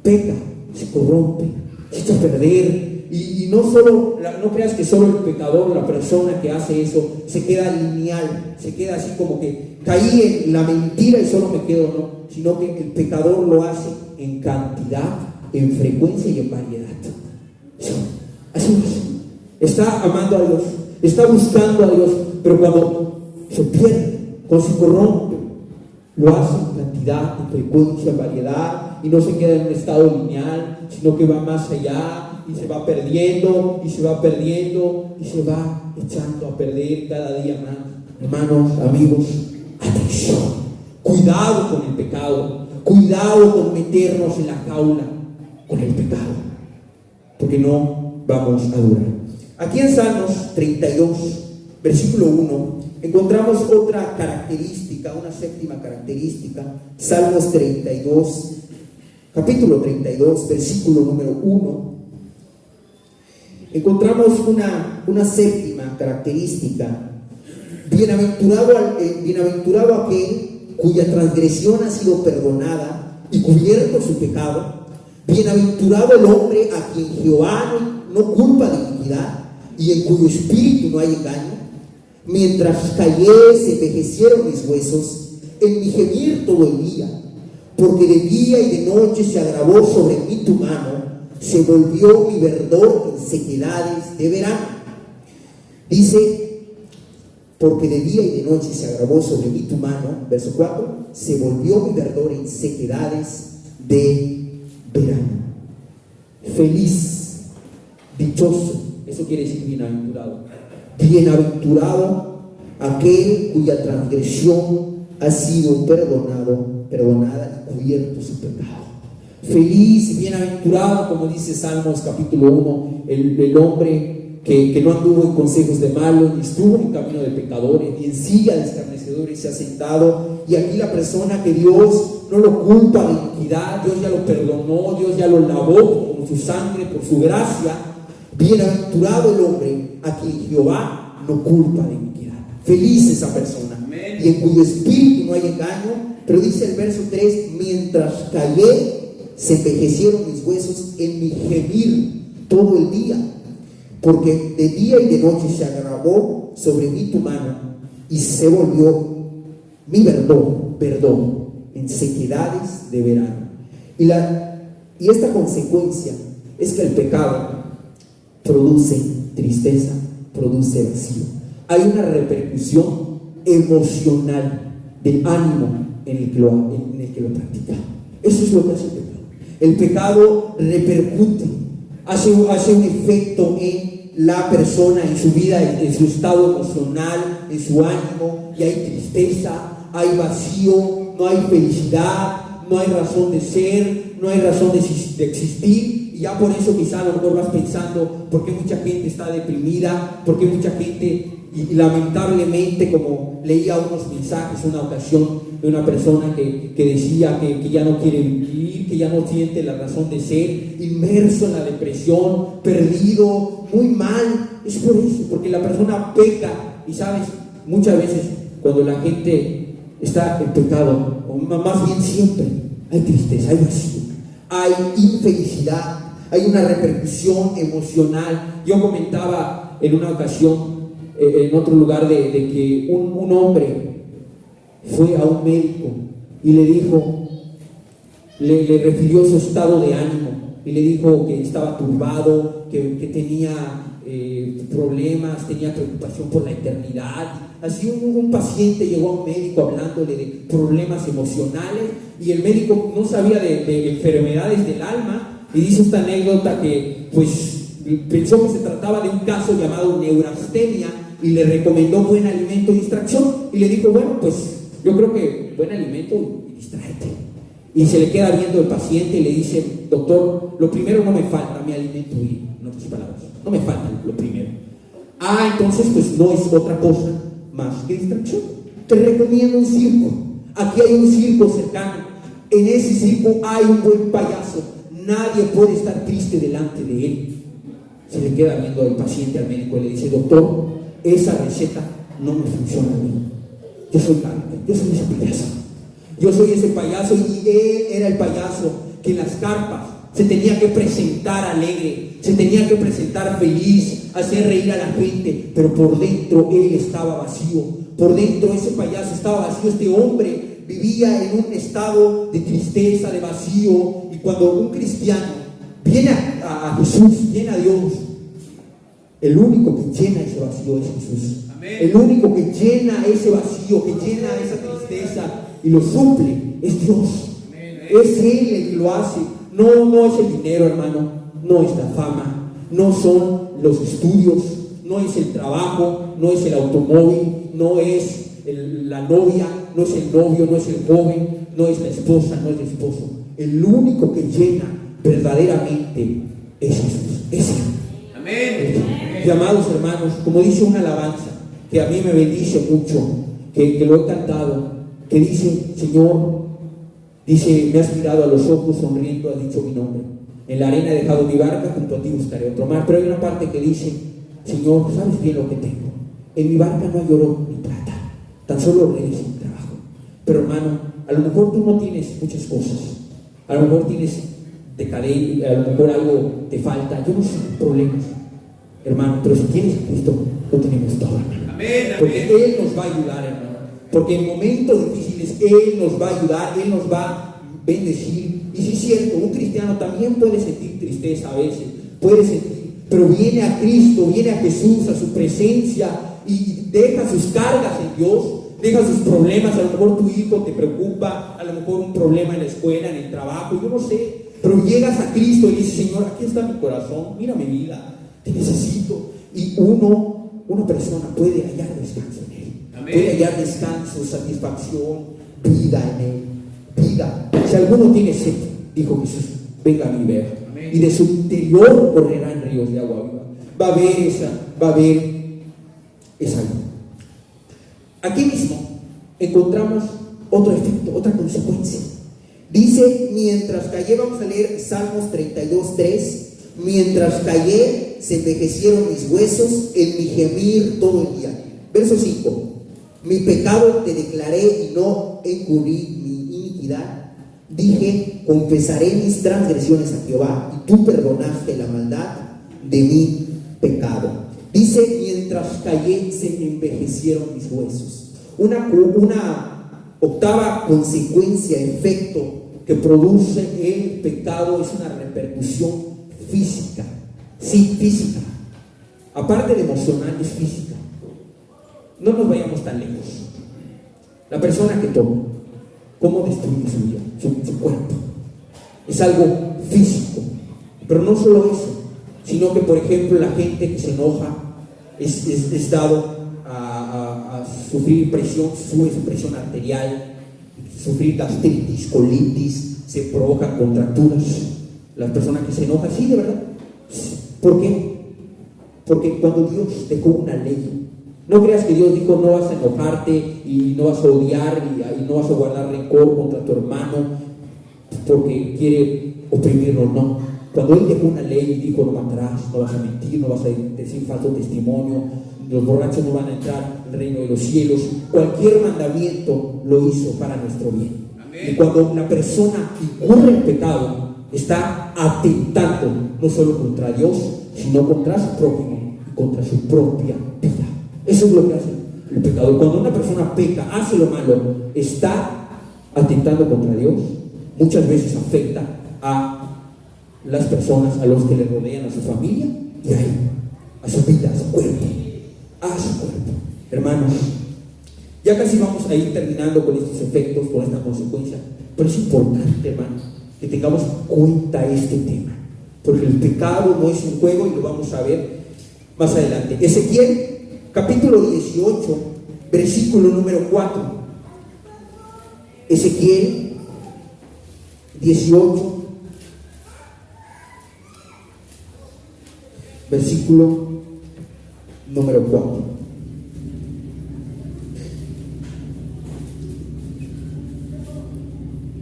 peca, se corrompe, se echa a perder. Y no creas que solo el pecador, la persona que hace eso, se queda lineal, se queda así como que caí en la mentira y solo me quedo, no, sino que el pecador lo hace en cantidad, en frecuencia y en variedad. Así es. Está amando a Dios, está buscando a Dios, pero cuando se pierde, cuando se corrompe, lo hace en cantidad, en frecuencia, en variedad, y no se queda en un estado lineal, sino que va más allá y se va perdiendo y se va perdiendo y se va echando a perder cada día más. Hermanos, amigos, atención, cuidado con el pecado, cuidado con meternos en la jaula con el pecado, porque no vamos a durar. Aquí en Salmos 32, versículo 1, encontramos otra característica, una séptima característica. Salmos 32, capítulo 32, versículo número 1. Encontramos una séptima característica. Bienaventurado aquel cuya transgresión ha sido perdonada y cubierto su pecado. Bienaventurado el hombre a quien Jehová no culpa de iniquidad y en cuyo espíritu no hay engaño. Mientras callé se envejecieron mis huesos, en mi gemir todo el día, porque de día y de noche se agravó sobre mí tu mano, se volvió mi verdor en sequedades de verano. Dice, porque de día y de noche se agravó sobre mí tu mano, verso 4, se volvió mi verdor en sequedades de verano. Feliz, dichoso, eso quiere decir bienaventurado. Bienaventurado aquel cuya transgresión ha sido perdonada y cubierto su pecado. Feliz, bienaventurado, como dice Salmos capítulo 1, el hombre que no anduvo en consejos de malos, ni estuvo en camino de pecadores, ni en silla de escarnecedores se ha sentado. Y aquí la persona que Dios no lo culpa de iniquidad, Dios ya lo perdonó, Dios ya lo lavó con su sangre, por su gracia. Bienaventurado el hombre a quien Jehová no culpa de iniquidad. Feliz esa persona. Amén. Y en cuyo espíritu no hay engaño. Pero dice el verso 3, mientras callé se envejecieron mis huesos en mi gemir todo el día, porque de día y de noche se agravó sobre mí tu mano y se volvió mi verdor en sequedades de verano. Y esta consecuencia es que el pecado produce tristeza, produce vacío. Hay una repercusión emocional del ánimo en el que lo practica. Eso es lo que hace el pecado. El pecado repercute, hace un efecto en la persona, en su vida, en su estado emocional, en su ánimo, y hay tristeza, hay vacío, no hay felicidad, no hay razón de ser, no hay razón de existir. Y ya por eso quizá a lo mejor vas pensando por qué mucha gente está deprimida, por qué mucha gente, y lamentablemente, como leía unos mensajes una ocasión de una persona que decía que ya no quiere vivir, que ya no siente la razón de ser, inmerso en la depresión, perdido, muy mal. Es por eso, porque la persona peca. Y sabes, muchas veces cuando la gente está en pecado, o más bien siempre, hay tristeza, hay vacío, hay infelicidad, hay una repercusión emocional. Yo comentaba en una ocasión, en otro lugar, de que un hombre fue a un médico y le dijo, le refirió su estado de ánimo y le dijo que estaba turbado, que tenía problemas, tenía preocupación por la eternidad. Así un paciente llegó a un médico hablándole de problemas emocionales, y el médico no sabía de enfermedades del alma, y dice esta anécdota que pues pensó que se trataba de un caso llamado neurastenia y le recomendó buen alimento y distracción, y le dijo, bueno, pues yo creo que buen alimento y distráete. Y se le queda viendo el paciente y le dice, doctor, lo primero no me falta mi alimento y, en otras palabras, no me falta lo primero. Entonces pues no es otra cosa más que distracción. Te recomiendo un circo. Aquí hay un circo cercano. En ese circo hay un buen payaso. Nadie puede estar triste delante de él. Se le queda viendo el paciente al médico y le dice, doctor, esa receta no me funciona a mí. Yo soy ese payaso. Yo soy ese payaso, y él era el payaso que en las carpas se tenía que presentar alegre, se tenía que presentar feliz, hacer reír a la gente, pero por dentro él estaba vacío. Por dentro ese payaso estaba vacío. Este hombre vivía en un estado de tristeza, de vacío. Y cuando un cristiano viene a Jesús, viene a Dios, el único que llena ese vacío es Jesús. Amén. El único que llena ese vacío, que llena esa tristeza y lo suple, es Dios. Amén. Es Él el que lo hace. No es el dinero, hermano, no es la fama, no son los estudios, no es el trabajo, no es el automóvil, no es la novia, no es el novio, no es el joven, no es la esposa, no es el esposo. El único que llena verdaderamente es Jesús. Es Él. Amén. Llamados hermanos, como dice una alabanza que a mí me bendice mucho, que lo he cantado, que dice: Señor, dice, me has mirado a los ojos sonriendo, has dicho mi nombre. En la arena he dejado mi barca, junto a ti buscaré otro mar. Pero hay una parte que dice: Señor, sabes bien lo que tengo. En mi barca no hay oro ni plata, tan solo redes sin trabajo. Pero hermano, a lo mejor tú no tienes muchas cosas, a lo mejor tienes decadencia, a lo mejor algo te falta, yo no sé, problemas, hermano, pero si tienes a Cristo, lo tenemos todo, hermano. Amén, porque amén. Él nos va a ayudar, hermano, porque en momentos difíciles Él nos va a ayudar, Él nos va a bendecir. Y sí es cierto, un cristiano también puede sentir tristeza a veces, puede sentir, pero viene a Cristo, viene a Jesús, a su presencia, y deja sus cargas en Dios, deja sus problemas. A lo mejor tu hijo te preocupa, a lo mejor un problema en la escuela, en el trabajo, yo no sé, pero llegas a Cristo y dices: Señor, aquí está mi corazón, mira mi vida, te necesito. Y una persona puede hallar descanso en Él. Amén. Puede hallar descanso, satisfacción, vida en Él, vida. Si alguno tiene sed, dijo Jesús, venga a mí, beba. Y de su interior correrán ríos de agua viva. Va a haber esa luz. Aquí mismo encontramos otro efecto, otra consecuencia. Dice: mientras callé, vamos a leer Salmos 32:3. Mientras callé, se envejecieron mis huesos en mi gemir todo el día. Verso 5. Mi pecado te declaré y no encubrí mi iniquidad. Dije: confesaré mis transgresiones a Jehová, y tú perdonaste la maldad de mi pecado. Dice: mientras callé, se envejecieron mis huesos. Una octava consecuencia, efecto que produce el pecado es una repercusión física. Sí, física. Aparte de emocional, es física. No nos vayamos tan lejos. La persona que toma, ¿cómo destruye su vida, su cuerpo? Es algo físico. Pero no solo eso, sino que, por ejemplo, la gente que se enoja es dado a sufrir presión, sube su presión arterial, sufrir gastritis, colitis, se provocan contracturas. Las personas que se enojan, sí, de verdad. ¿Por qué? Porque cuando Dios dejó una ley, no creas que Dios dijo: no vas a enojarte y no vas a odiar y no vas a guardar rencor contra tu hermano porque quiere oprimirlo. No. Cuando Él dejó una ley y dijo: no matarás, no vas a mentir, no vas a decir falso testimonio, los borrachos no van a entrar al reino de los cielos, cualquier mandamiento lo hizo para nuestro bien. Amén. Y cuando una persona incurre en pecado, está atentando no solo contra Dios, sino contra su prójimo y contra su propia vida. Eso es lo que hace el pecado. Cuando una persona peca, hace lo malo, está atentando contra Dios. Muchas veces afecta a las personas, a los que le rodean, a su familia y a él, a su vida, a su cuerpo, Hermanos, ya casi vamos a ir terminando con estos efectos, con esta consecuencia, pero es importante, hermanos, que tengamos en cuenta este tema, porque el pecado no es un juego, y lo vamos a ver más adelante. Ezequiel capítulo 18, versículo número 4. Ezequiel 18, versículo número 4.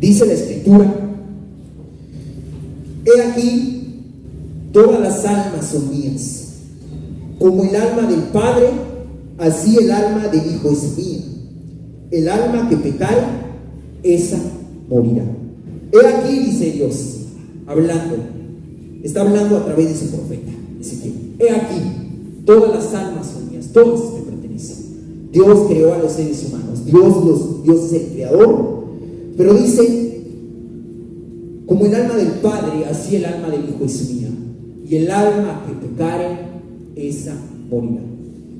Dice la Escritura: he aquí, todas las almas son mías. Como el alma del Padre, así el alma del Hijo es mía. El alma que pecare, esa morirá. He aquí, dice Dios, hablando, está hablando a través de su profeta Ezequiel. He aquí, todas las almas son mías, todas me pertenecen. Dios creó a los seres humanos, Dios es el creador, pero dice: como el alma del Padre, así el alma del Hijo es mía. Y el alma que pecare, esa morirá.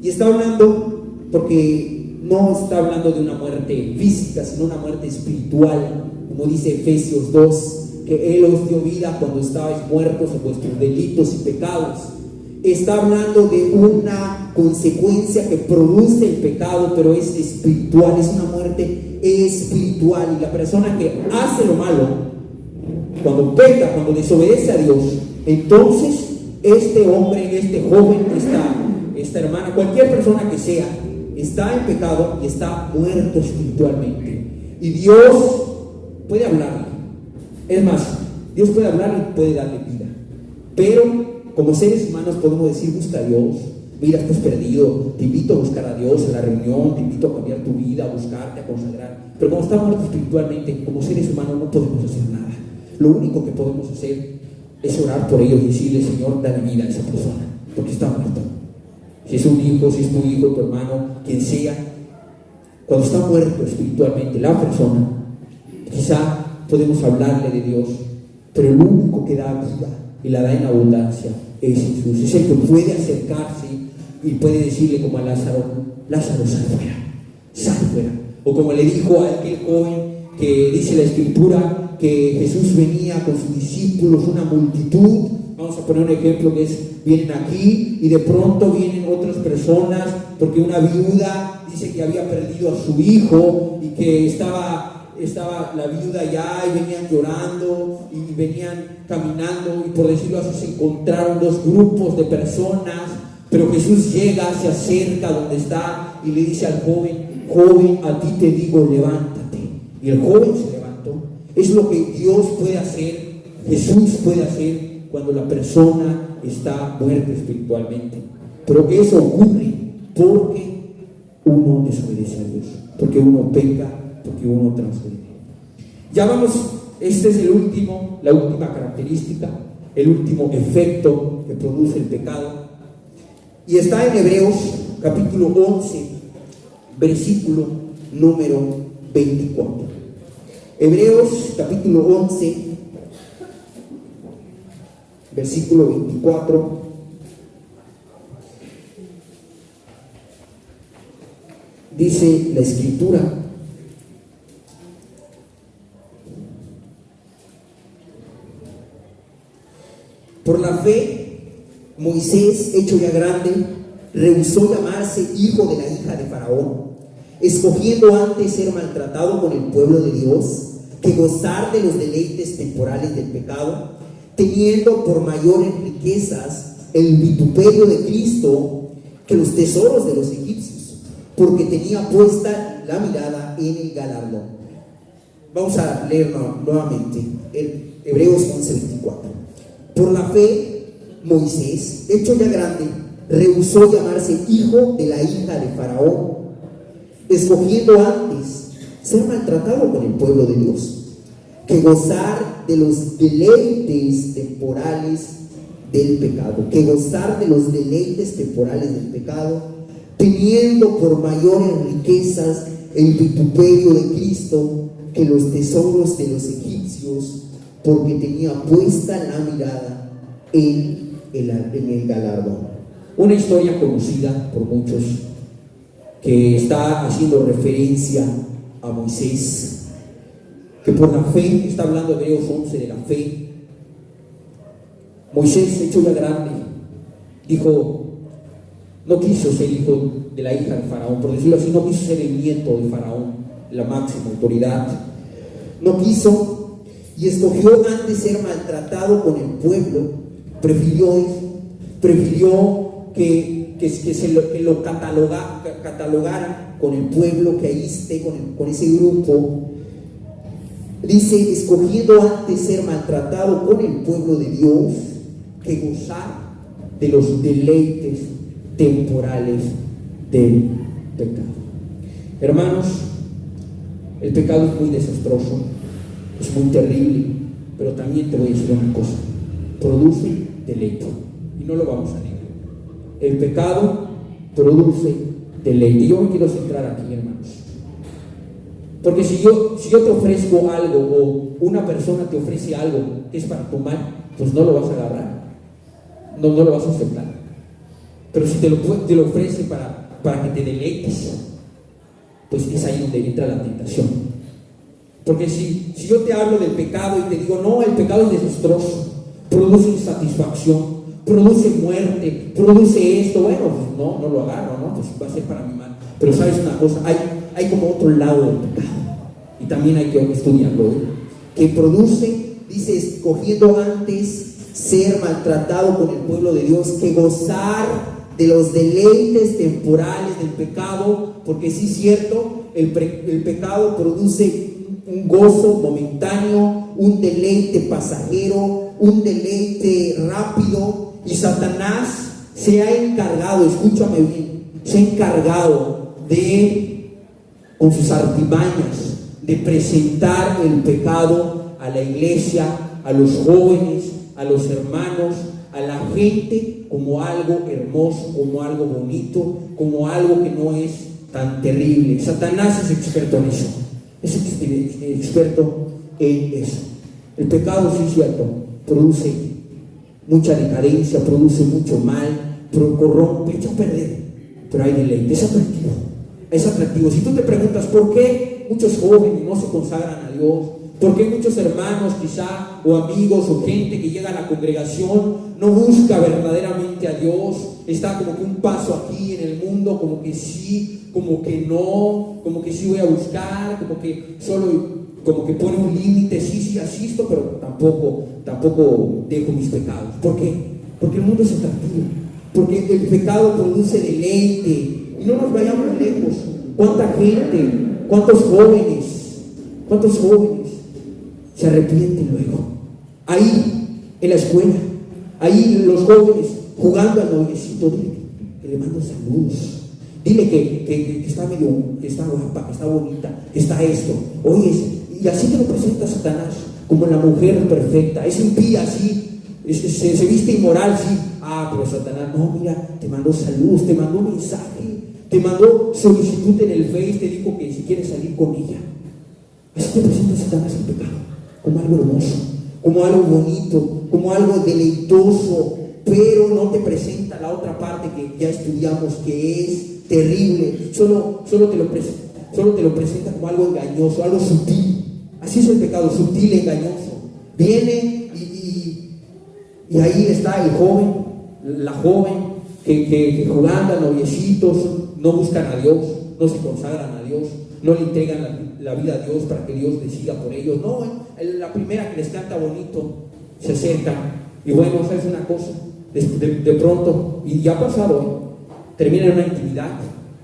Y está hablando, porque no está hablando de una muerte física, sino una muerte espiritual, como dice Efesios 2, que Él os dio vida cuando estabais muertos en vuestros delitos y pecados. Está hablando de una consecuencia que produce el pecado, pero es espiritual, es una muerte espiritual. Y la persona que hace lo malo, cuando peca, cuando desobedece a Dios, entonces este hombre, este joven, esta hermana, cualquier persona que sea, está en pecado y está muerto espiritualmente. Y Dios puede hablarle. Es más, Dios puede hablarle y puede darle vida. Pero como seres humanos podemos decir: busca a Dios. Mira, estás perdido, te invito a buscar a Dios en la reunión, te invito a cambiar tu vida, a buscarte, a consagrar. Pero como está muerto espiritualmente, como seres humanos no podemos hacer nada. Lo único que podemos hacer es orar por ellos y decirle: Señor, dale vida a esa persona, porque está muerto. Si es un hijo, si es tu hijo, tu hermano, quien sea, cuando está muerto espiritualmente la persona, quizá podemos hablarle de Dios, pero el único que da vida y la da en abundancia es Jesús. Es el que puede acercarse y puede decirle, como a Lázaro: Lázaro, sal fuera, sal fuera. O como le dijo a aquel joven que dice la Escritura que Jesús venía con sus discípulos, una multitud. Vamos a poner un ejemplo que es: vienen aquí y de pronto vienen otras personas, porque una viuda dice que había perdido a su hijo y que estaba la viuda allá, y venían llorando y venían caminando, y por decirlo así se encontraron dos grupos de personas. Pero Jesús llega, se acerca donde está y le dice al joven: joven, a ti te digo, levántate. Y el joven se levantó. Es lo que Dios puede hacer, Jesús puede hacer cuando la persona está muerta espiritualmente. Pero eso ocurre porque uno desobedece a Dios, porque uno peca, porque uno transgrede. Ya vamos, este es la última característica, el último efecto que produce el pecado. Y está en Hebreos capítulo 11, versículo número 24. Hebreos capítulo 11, versículo 24. Dice la Escritura: por la fe, Moisés, hecho ya grande, rehusó llamarse hijo de la hija de Faraón, escogiendo antes ser maltratado con el pueblo de Dios que gozar de los deleites temporales del pecado, teniendo por mayores riquezas el vituperio de Cristo que los tesoros de los egipcios, porque tenía puesta la mirada en el galardón. Vamos a leer nuevamente Hebreos 11:24. Por la fe, Moisés, hecho ya grande, rehusó llamarse hijo de la hija de Faraón, escogiendo antes ser maltratado con el pueblo de Dios que gozar de los deleites temporales del pecado, teniendo por mayores riquezas el vituperio de Cristo que los tesoros de los egipcios, porque tenía puesta la mirada en el galardón. Una historia conocida por muchos que está haciendo referencia a Moisés, que por la fe, está hablando de Hebreos 11 de la fe. Moisés, hecho ya grande, dijo, no quiso ser hijo de la hija de Faraón, por decirlo así, no quiso ser el nieto de Faraón, la máxima autoridad, no quiso, y escogió antes ser maltratado con el pueblo. Prefirió que lo catalogaran con el pueblo, que ahí esté con ese grupo. Dice, escogiendo antes ser maltratado con el pueblo de Dios que gozar de los deleites temporales del pecado. Hermanos, el pecado es muy desastroso, es muy terrible, pero también te voy a decir una cosa: produce deleite, y no lo vamos a negar. El pecado produce deleite. Yo me quiero centrar aquí, hermanos, porque si yo te ofrezco algo, o una persona te ofrece algo que es para tu mal, pues no lo vas a agarrar, no lo vas a aceptar. Pero si te lo ofrece para que te deleites, pues es ahí donde entra la tentación. Porque si yo te hablo del pecado y te digo, no, el pecado es desastroso, produce insatisfacción, produce muerte, produce esto, bueno, pues no lo agarro, ¿no? Pues va a ser para mi mal. Pero sabes una cosa, hay como otro lado del pecado, y también hay que estudiarlo, que produce, dice, escogiendo antes ser maltratado con el pueblo de Dios que gozar de los deleites temporales del pecado, porque sí es cierto, el pecado produce un gozo momentáneo, un deleite pasajero, un deleite rápido, y Satanás se ha encargado, escúchame bien, se ha encargado de, con sus artimañas, de presentar el pecado a la iglesia, a los jóvenes, a los hermanos, a la gente como algo hermoso, como algo bonito, como algo que no es tan terrible. Satanás es experto en eso, es experto en eso. El pecado, sí es cierto, produce mucha decadencia, produce mucho mal, corrompe, echa a perder, pero hay deleite, es atractivo, es atractivo. Si tú te preguntas por qué muchos jóvenes no se consagran a Dios, por qué muchos hermanos quizá, o amigos, o gente que llega a la congregación no busca verdaderamente a Dios, está como que un paso aquí en el mundo, como que sí, como que no, como que sí voy a buscar, como que solo, como que pone un límite, sí asisto, pero tampoco dejo mis pecados. ¿Por qué? Porque el mundo es atractivo, porque el pecado produce deleite. Y no nos vayamos lejos. ¿Cuánta gente, cuántos jóvenes se arrepienten luego? Ahí en la escuela, ahí los jóvenes jugando al noviecito, dile que le mando saludos, dile que está que está guapa, que está bonita, que está esto. Oye, y así te lo presenta Satanás, como la mujer perfecta, es impía, sí, se viste inmoral, sí. Pero Satanás, no, mira, te mandó saludos, te mandó mensaje, te mandó solicitud en el Face, te dijo que si quieres salir con ella. Así te presenta Satanás el pecado, como algo hermoso, como algo bonito, como algo deleitoso, pero no te presenta la otra parte que ya estudiamos, que es terrible. Solo te lo presenta como algo engañoso, algo sutil. Así es el pecado, sutil, engañoso. Viene y ahí está el joven, la joven que jugando a noviecitos, no buscan a Dios, no se consagran a Dios, no le entregan la vida a Dios para que Dios decida por ellos. No, la primera que les canta bonito se acerca y bueno, ¿sabes una cosa? De pronto, y ya ha pasado, termina en una intimidad,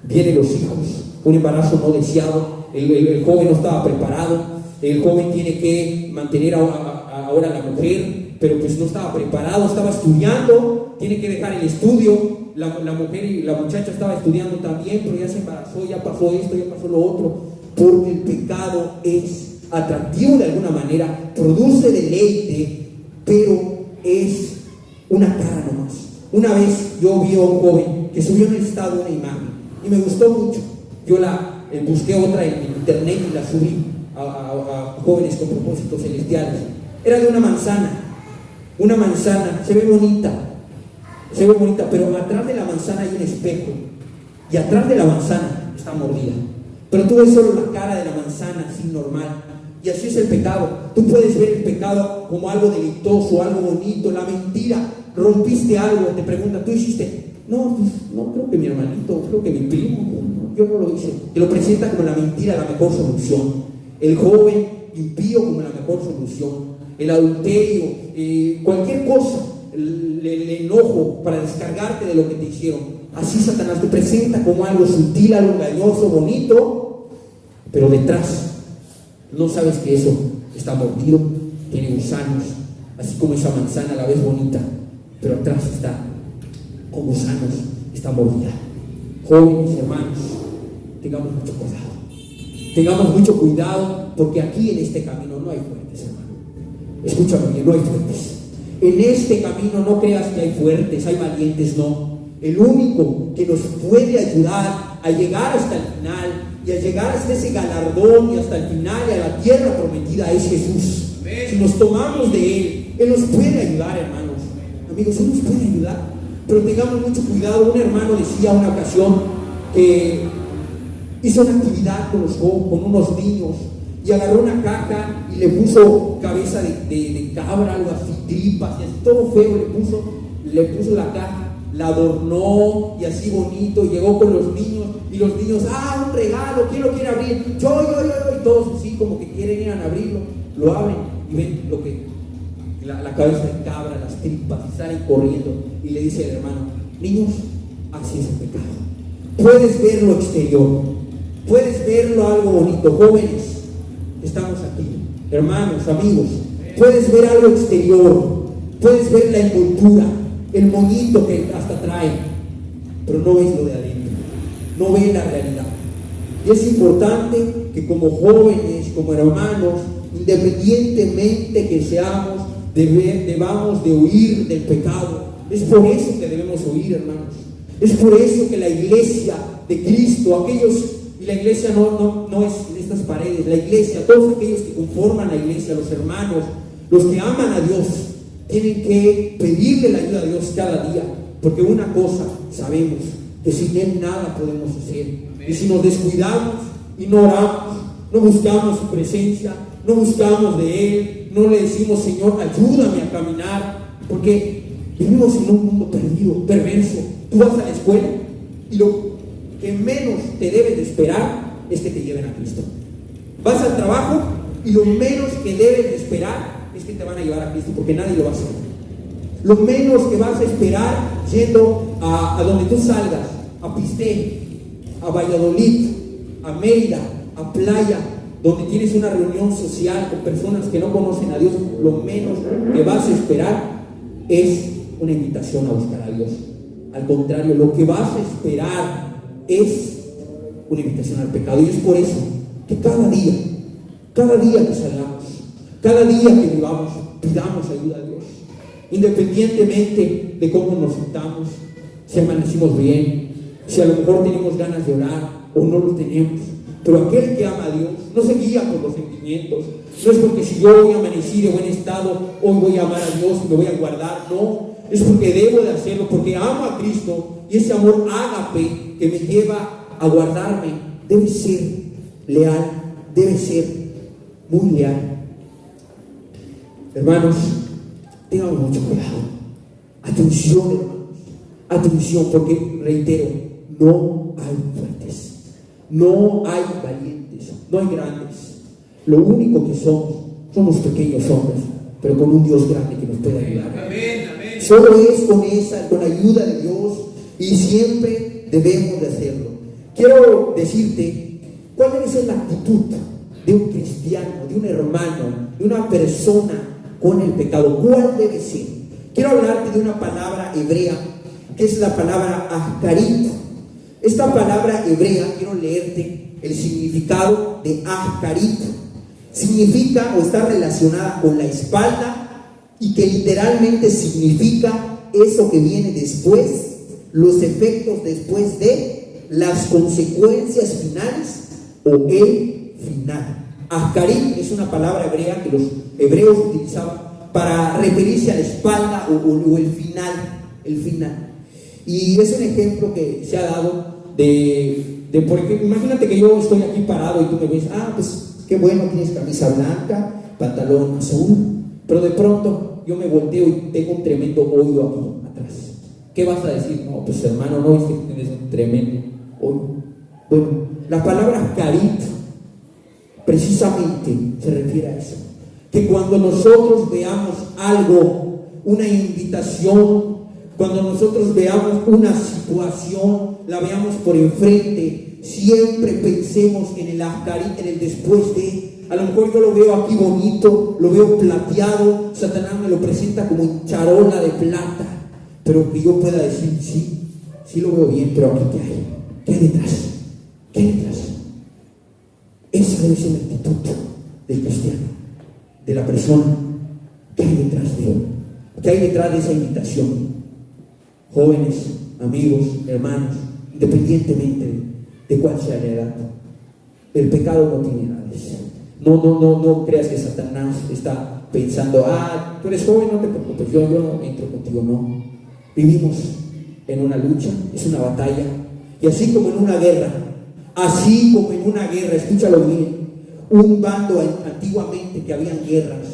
vienen los hijos, un embarazo no deseado, el joven no estaba preparado, el joven tiene que mantener ahora a la mujer, pero pues no estaba preparado, estaba estudiando, tiene que dejar el estudio. La mujer y la muchacha estaba estudiando también, pero ya se embarazó, ya pasó esto, ya pasó lo otro, porque el pecado es atractivo de alguna manera, produce deleite, pero es una cara nomás. Una vez yo vi a un joven que subió en el estado una imagen y me gustó mucho. Yo busqué otra en internet y la subí a jóvenes con propósitos celestiales. Era de una manzana, se ve bonita, pero atrás de la manzana hay un espejo y atrás de la manzana está mordida, pero tú ves solo la cara de la manzana así normal. Y así es el pecado. Tú puedes ver el pecado como algo deleitoso, algo bonito, la mentira. Rompiste algo, te preguntan, ¿tú hiciste? No, pues, no, creo que mi hermanito, creo que mi primo, no, yo no lo hice. Te lo presenta como la mentira, la mejor solución. El joven impío como la mejor solución. El adulterio, cualquier cosa, el enojo para descargarte de lo que te hicieron. Así Satanás te presenta como algo sutil, algo engañoso, bonito, pero detrás no sabes que eso está mordido, tiene gusanos, así como esa manzana la ves bonita, pero atrás está con gusanos, está mordida. Jóvenes, hermanos, tengamos mucho cuidado, porque aquí en este camino no hay fuertes, hermano. Escúchame bien, no hay fuertes. En este camino no creas que hay fuertes, hay valientes, no. El único que nos puede ayudar a llegar hasta el final y a llegar hasta ese galardón y hasta el final y a la tierra prometida es Jesús. Si nos tomamos de Él nos puede ayudar, hermanos. Amigos, Él nos puede ayudar, pero tengamos mucho cuidado. Un hermano decía una ocasión que hizo una actividad con unos niños y agarró una caja y le puso cabeza de cabra, algo así, tripas y así, todo feo, le puso la caja, la adornó y así bonito, y llegó con los niños y los niños, un regalo, ¿quién lo quiere abrir? Yo, y todos así como que quieren ir a abrirlo, lo abren y ven lo que la cabeza de cabra, las tripas, y salen corriendo y le dice al hermano, niños, así es el pecado. Puedes ver lo exterior, puedes verlo algo bonito. Jóvenes, estamos aquí, hermanos, amigos, puedes ver algo exterior, puedes ver la envoltura, el monito que hasta trae, pero no ves lo de adentro, no ves la realidad. Y es importante que como jóvenes, como hermanos, independientemente que seamos, debamos de huir del pecado. Es por eso que debemos huir, hermanos. Es por eso que la iglesia de Cristo, aquellos, y la iglesia no es estas paredes, la iglesia, todos aquellos que conforman la iglesia, los hermanos, los que aman a Dios, tienen que pedirle la ayuda a Dios cada día, porque una cosa sabemos, que sin Él nada podemos hacer. Y si nos descuidamos y no oramos, no buscamos su presencia, no buscamos de Él, no le decimos, Señor, ayúdame a caminar, porque vivimos en un mundo perdido, perverso. Tú vas a la escuela y lo que menos te debes de esperar es que te lleven a Cristo. Vas al trabajo y lo menos que debes de esperar es que te van a llevar a Cristo, porque nadie lo va a hacer. Lo menos que vas a esperar yendo a donde tú salgas, a Pisté, a Valladolid, a Mérida, a Playa, donde tienes una reunión social con personas que no conocen a Dios, lo menos que vas a esperar es una invitación a buscar a Dios. Al contrario, lo que vas a esperar es una invitación al pecado. Y es por eso que cada día que salgamos, cada día que vivamos, pidamos ayuda a Dios, independientemente de cómo nos sintamos, si amanecimos bien, si a lo mejor tenemos ganas de orar o no lo tenemos. Pero aquel que ama a Dios no se guía por los sentimientos. No es porque si yo voy a amanecer de buen estado, hoy voy a amar a Dios y me voy a guardar. No, es porque debo de hacerlo, porque amo a Cristo, y ese amor ágape que me lleva a guardarme debe ser leal, debe ser muy leal. Hermanos, tengamos mucho cuidado. Atención, hermanos, atención, porque reitero, no hay fuertes, no hay valientes, no hay grandes. Lo único que somos pequeños hombres, pero con un Dios grande que nos puede ayudar. Amén, amén. Solo es con la ayuda de Dios, y siempre debemos de hacerlo. Quiero decirte cuál debe ser la actitud de un cristiano, de un hermano, de una persona con el pecado. ¿Cuál debe ser? Quiero hablarte de una palabra hebrea, que es la palabra ahkarit. Esta palabra hebrea, quiero leerte el significado de ahkarit. Significa o está relacionada con la espalda, y que literalmente significa eso que viene después, los efectos después de, las consecuencias finales o el final. Ahkarit es una palabra hebrea que los hebreos utilizaban para referirse a la espalda o el final. Y es un ejemplo que se ha dado por ejemplo, imagínate que yo estoy aquí parado y tú me ves, pues qué bueno, tienes camisa blanca, pantalón azul, pero de pronto yo me volteo y tengo un tremendo hoyo aquí atrás. ¿Qué vas a decir? No, pues hermano, no es que tienes un tremendo hoyo. Bueno, la palabra ahkarit precisamente se refiere a eso, que cuando nosotros veamos algo, una invitación, cuando nosotros veamos una situación, la veamos por enfrente, siempre pensemos en el ahkarit, en el después de. A lo mejor yo lo veo aquí bonito, lo veo plateado, Satanás me lo presenta como en charola de plata, pero que yo pueda decir, sí lo veo bien, pero aquí ¿qué hay detrás? ¿Qué hay detrás? Esa debe ser la actitud del cristiano, de la persona. ¿Qué hay detrás de él? ¿Qué hay detrás de esa invitación? Jóvenes, amigos, hermanos, independientemente de cuál sea la edad, el pecado no tiene edades. No creas que Satanás está pensando, tú eres joven, no te preocupes, yo no entro contigo. No, vivimos en una lucha, es una batalla, y así como en una guerra, escúchalo bien, un bando antiguamente que habían guerras,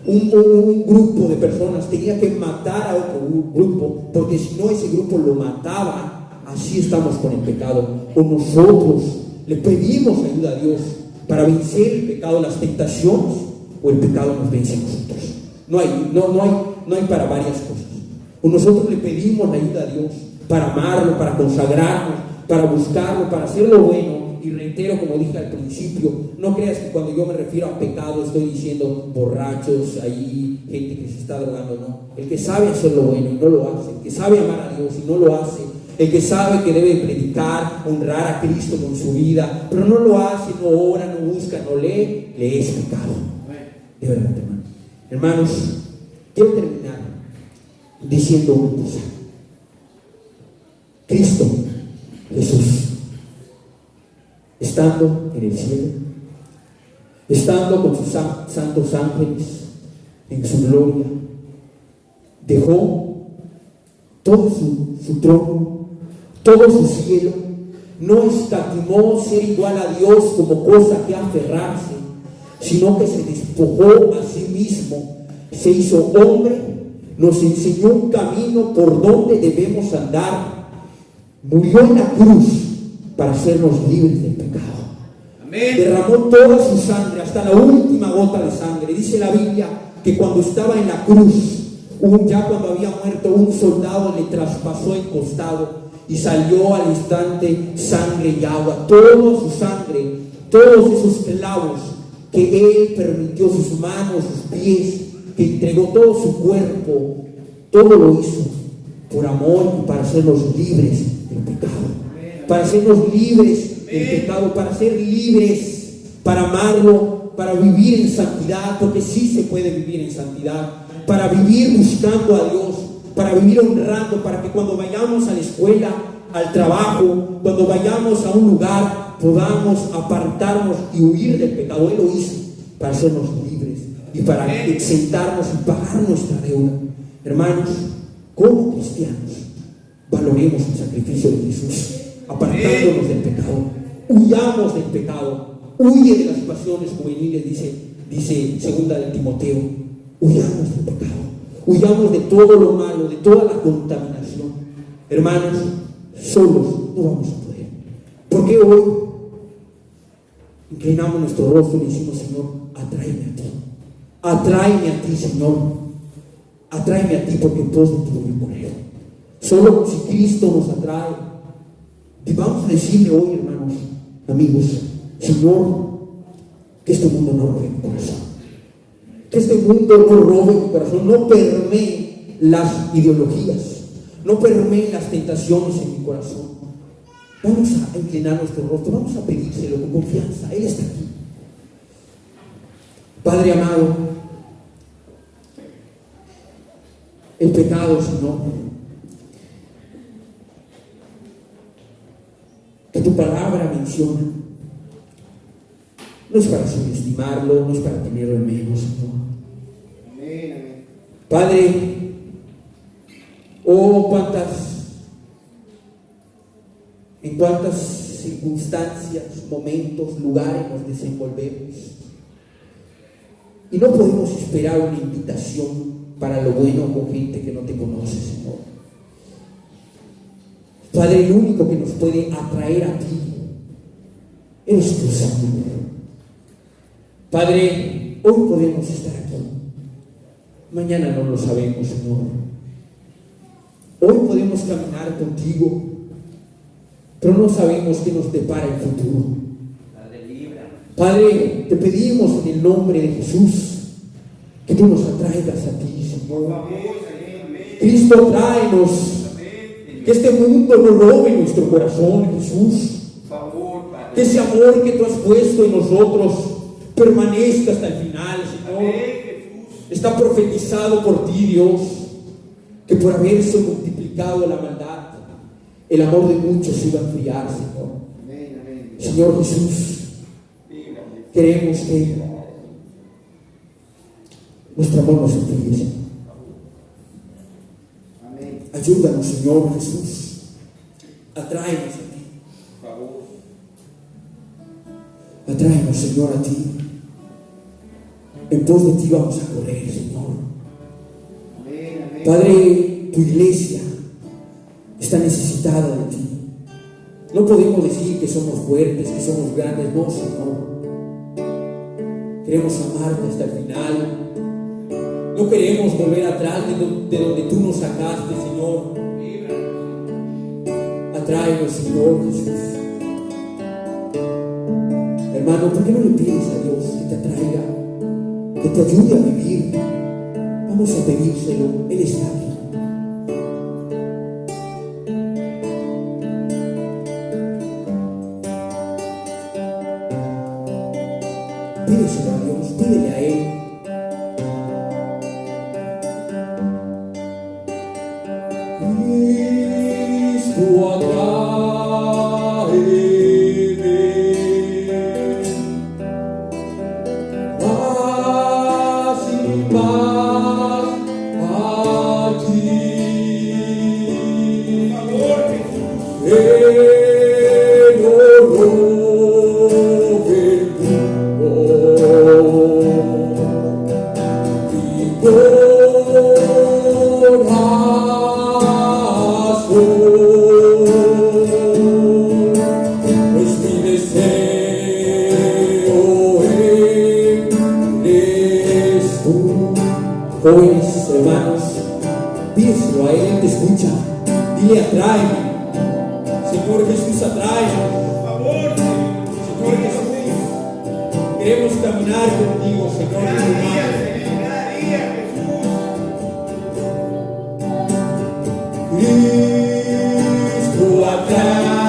un grupo de personas tenía que matar a otro grupo, porque si no ese grupo lo mataba. Así estamos con el pecado, o nosotros le pedimos ayuda a Dios para vencer el pecado, las tentaciones, o el pecado nos vence a nosotros. No hay para varias cosas. O nosotros le pedimos la ayuda a Dios para amarlo, para consagrarnos, para buscarlo, para hacer lo bueno. Y reitero, como dije al principio, no creas que cuando yo me refiero a pecado estoy diciendo borrachos, ahí, gente que se está drogando, no. El que sabe hacer lo bueno y no lo hace, el que sabe amar a Dios y no lo hace, el que sabe que debe predicar, honrar a Cristo con su vida, pero no lo hace, no ora, no busca, no lee, le es pecado. De verdad, hermanos. Hermanos, quiero terminar diciendo una cosa. Cristo, Jesús, estando en el cielo, estando con sus santos ángeles en su gloria, dejó todo su trono, todo su cielo, no escatimó ser igual a Dios como cosa que aferrarse, sino que se despojó a sí mismo, se hizo hombre, nos enseñó un camino por donde debemos andar, murió en la cruz para hacernos libres del pecado. Amén. Derramó toda su sangre hasta la última gota de sangre. Dice la Biblia que cuando estaba en la cruz, ya cuando había muerto, un soldado le traspasó el costado y salió al instante sangre y agua. Toda su sangre, todos esos clavos que él permitió, sus manos, sus pies, que entregó todo su cuerpo, todo lo hizo por amor y para hacernos libres del pecado, para hacernos libres del pecado, para ser libres, para amarlo, para vivir en santidad, porque sí se puede vivir en santidad, para vivir buscando a Dios, para vivir honrando, para que cuando vayamos a la escuela, al trabajo, cuando vayamos a un lugar, podamos apartarnos y huir del pecado. Él lo hizo para hacernos libres y para exentarnos y pagar nuestra deuda. Hermanos, como cristianos, valoremos el sacrificio de Jesús, apartándonos del pecado. Huyamos del pecado, huye de las pasiones juveniles, dice segunda de Timoteo. Huyamos del pecado, huyamos de todo lo malo, de toda la contaminación. Hermanos, solos no vamos a poder. ¿Por qué hoy inclinamos nuestro rostro y decimos: Señor, atráeme a ti, Señor, atráeme a ti, porque todos de ti voy a correr? Solo si Cristo nos atrae. Y vamos a decirle hoy, hermanos, amigos: Señor, que este mundo no robe mi corazón, que este mundo no robe mi corazón, no permee las ideologías, no permee las tentaciones en mi corazón. Vamos a inclinar nuestro rostro, vamos a pedírselo con confianza. Él está aquí. Padre amado, el pecado, Señor, que tu palabra menciona, no es para subestimarlo, no es para tenerlo en menos, Señor. Amén, amén. Padre, en cuántas circunstancias, momentos, lugares nos desenvolvemos y no podemos esperar una invitación para lo bueno con gente que no te conoce, Señor. Padre, el único que nos puede atraer a ti eres tú, Señor. Padre, hoy podemos estar aquí, mañana no lo sabemos, Señor. Hoy podemos caminar contigo, pero no sabemos qué nos depara el futuro. Padre, te pedimos en el nombre de Jesús que tú nos atraigas a ti, Señor. Cristo, tráenos, que este mundo no robe nuestro corazón, Jesús. Que ese amor que tú has puesto en nosotros permanezca hasta el final, Señor. Está profetizado por ti, Dios, que por haberse multiplicado la maldad, el amor de muchos iba a enfriar, Señor. Señor Jesús, queremos que nuestro amor nos enfríe, Señor. Ayúdanos, Señor Jesús. Atráenos a ti. Atráenos, Señor, a ti. En pos de ti vamos a correr, Señor. Padre, tu iglesia está necesitada de ti. No podemos decir que somos fuertes, que somos grandes, no, Señor. Queremos amarte hasta el final. No queremos volver atrás de donde tú nos sacaste, Señor. Atráenos, Señor Jesús. Hermano, ¿por qué no le pides a Dios que te atraiga, que te ayude a vivir? Vamos a pedírselo, Él está aquí. Pídeselo a Dios, pídele a Él. Cristo atráeme, más y más a ti. Jóvenes, hermanos, pídeselo a Él, Él te escucha. Dile, atráeme. Señor Jesús, atráeme. Por favor, Señor Jesús, queremos caminar contigo, Señor. Cada día, Jesús. Cristo atráeme.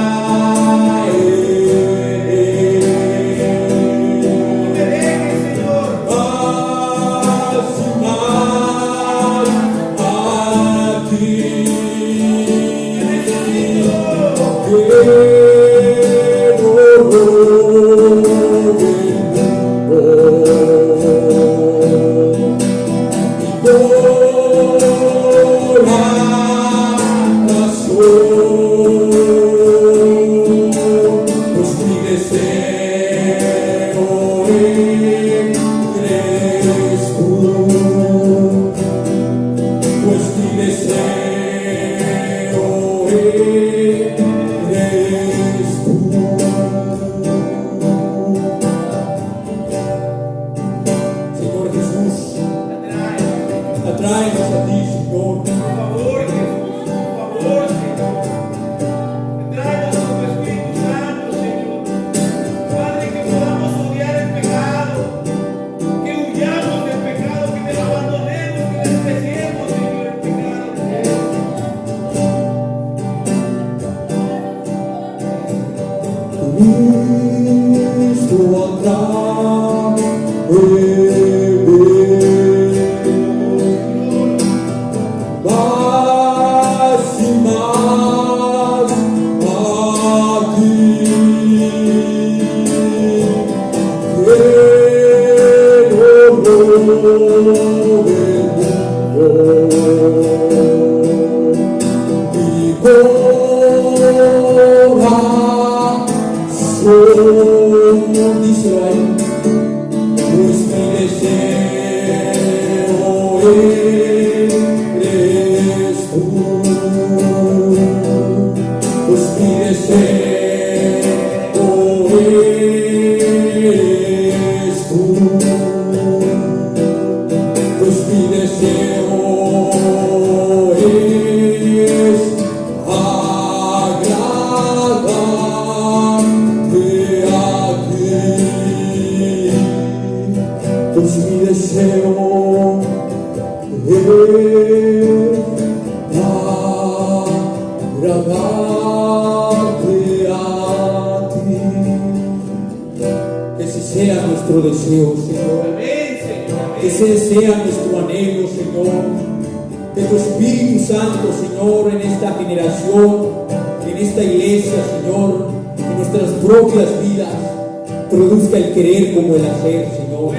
Produzca el querer como el hacer, Señor.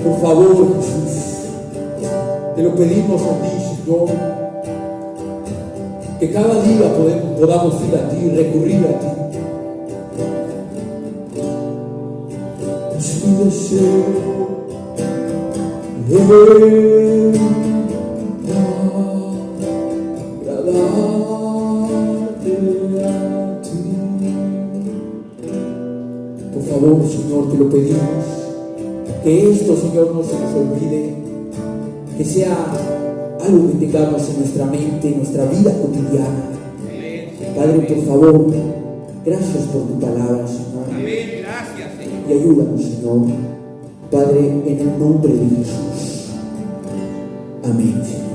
Por favor, Jesús, te lo pedimos a ti, Señor. Que cada día podamos ir a ti, recurrir a ti. Es mi deseo Señor, te lo pedimos, que esto, Señor, no se nos olvide, que sea algo que tengamos en nuestra mente, en nuestra vida cotidiana, Padre, por favor, gracias por tu palabra, Señor. Amén. Gracias, Señor. Y ayúdanos, Señor. Padre, en el nombre de Jesús. Amén.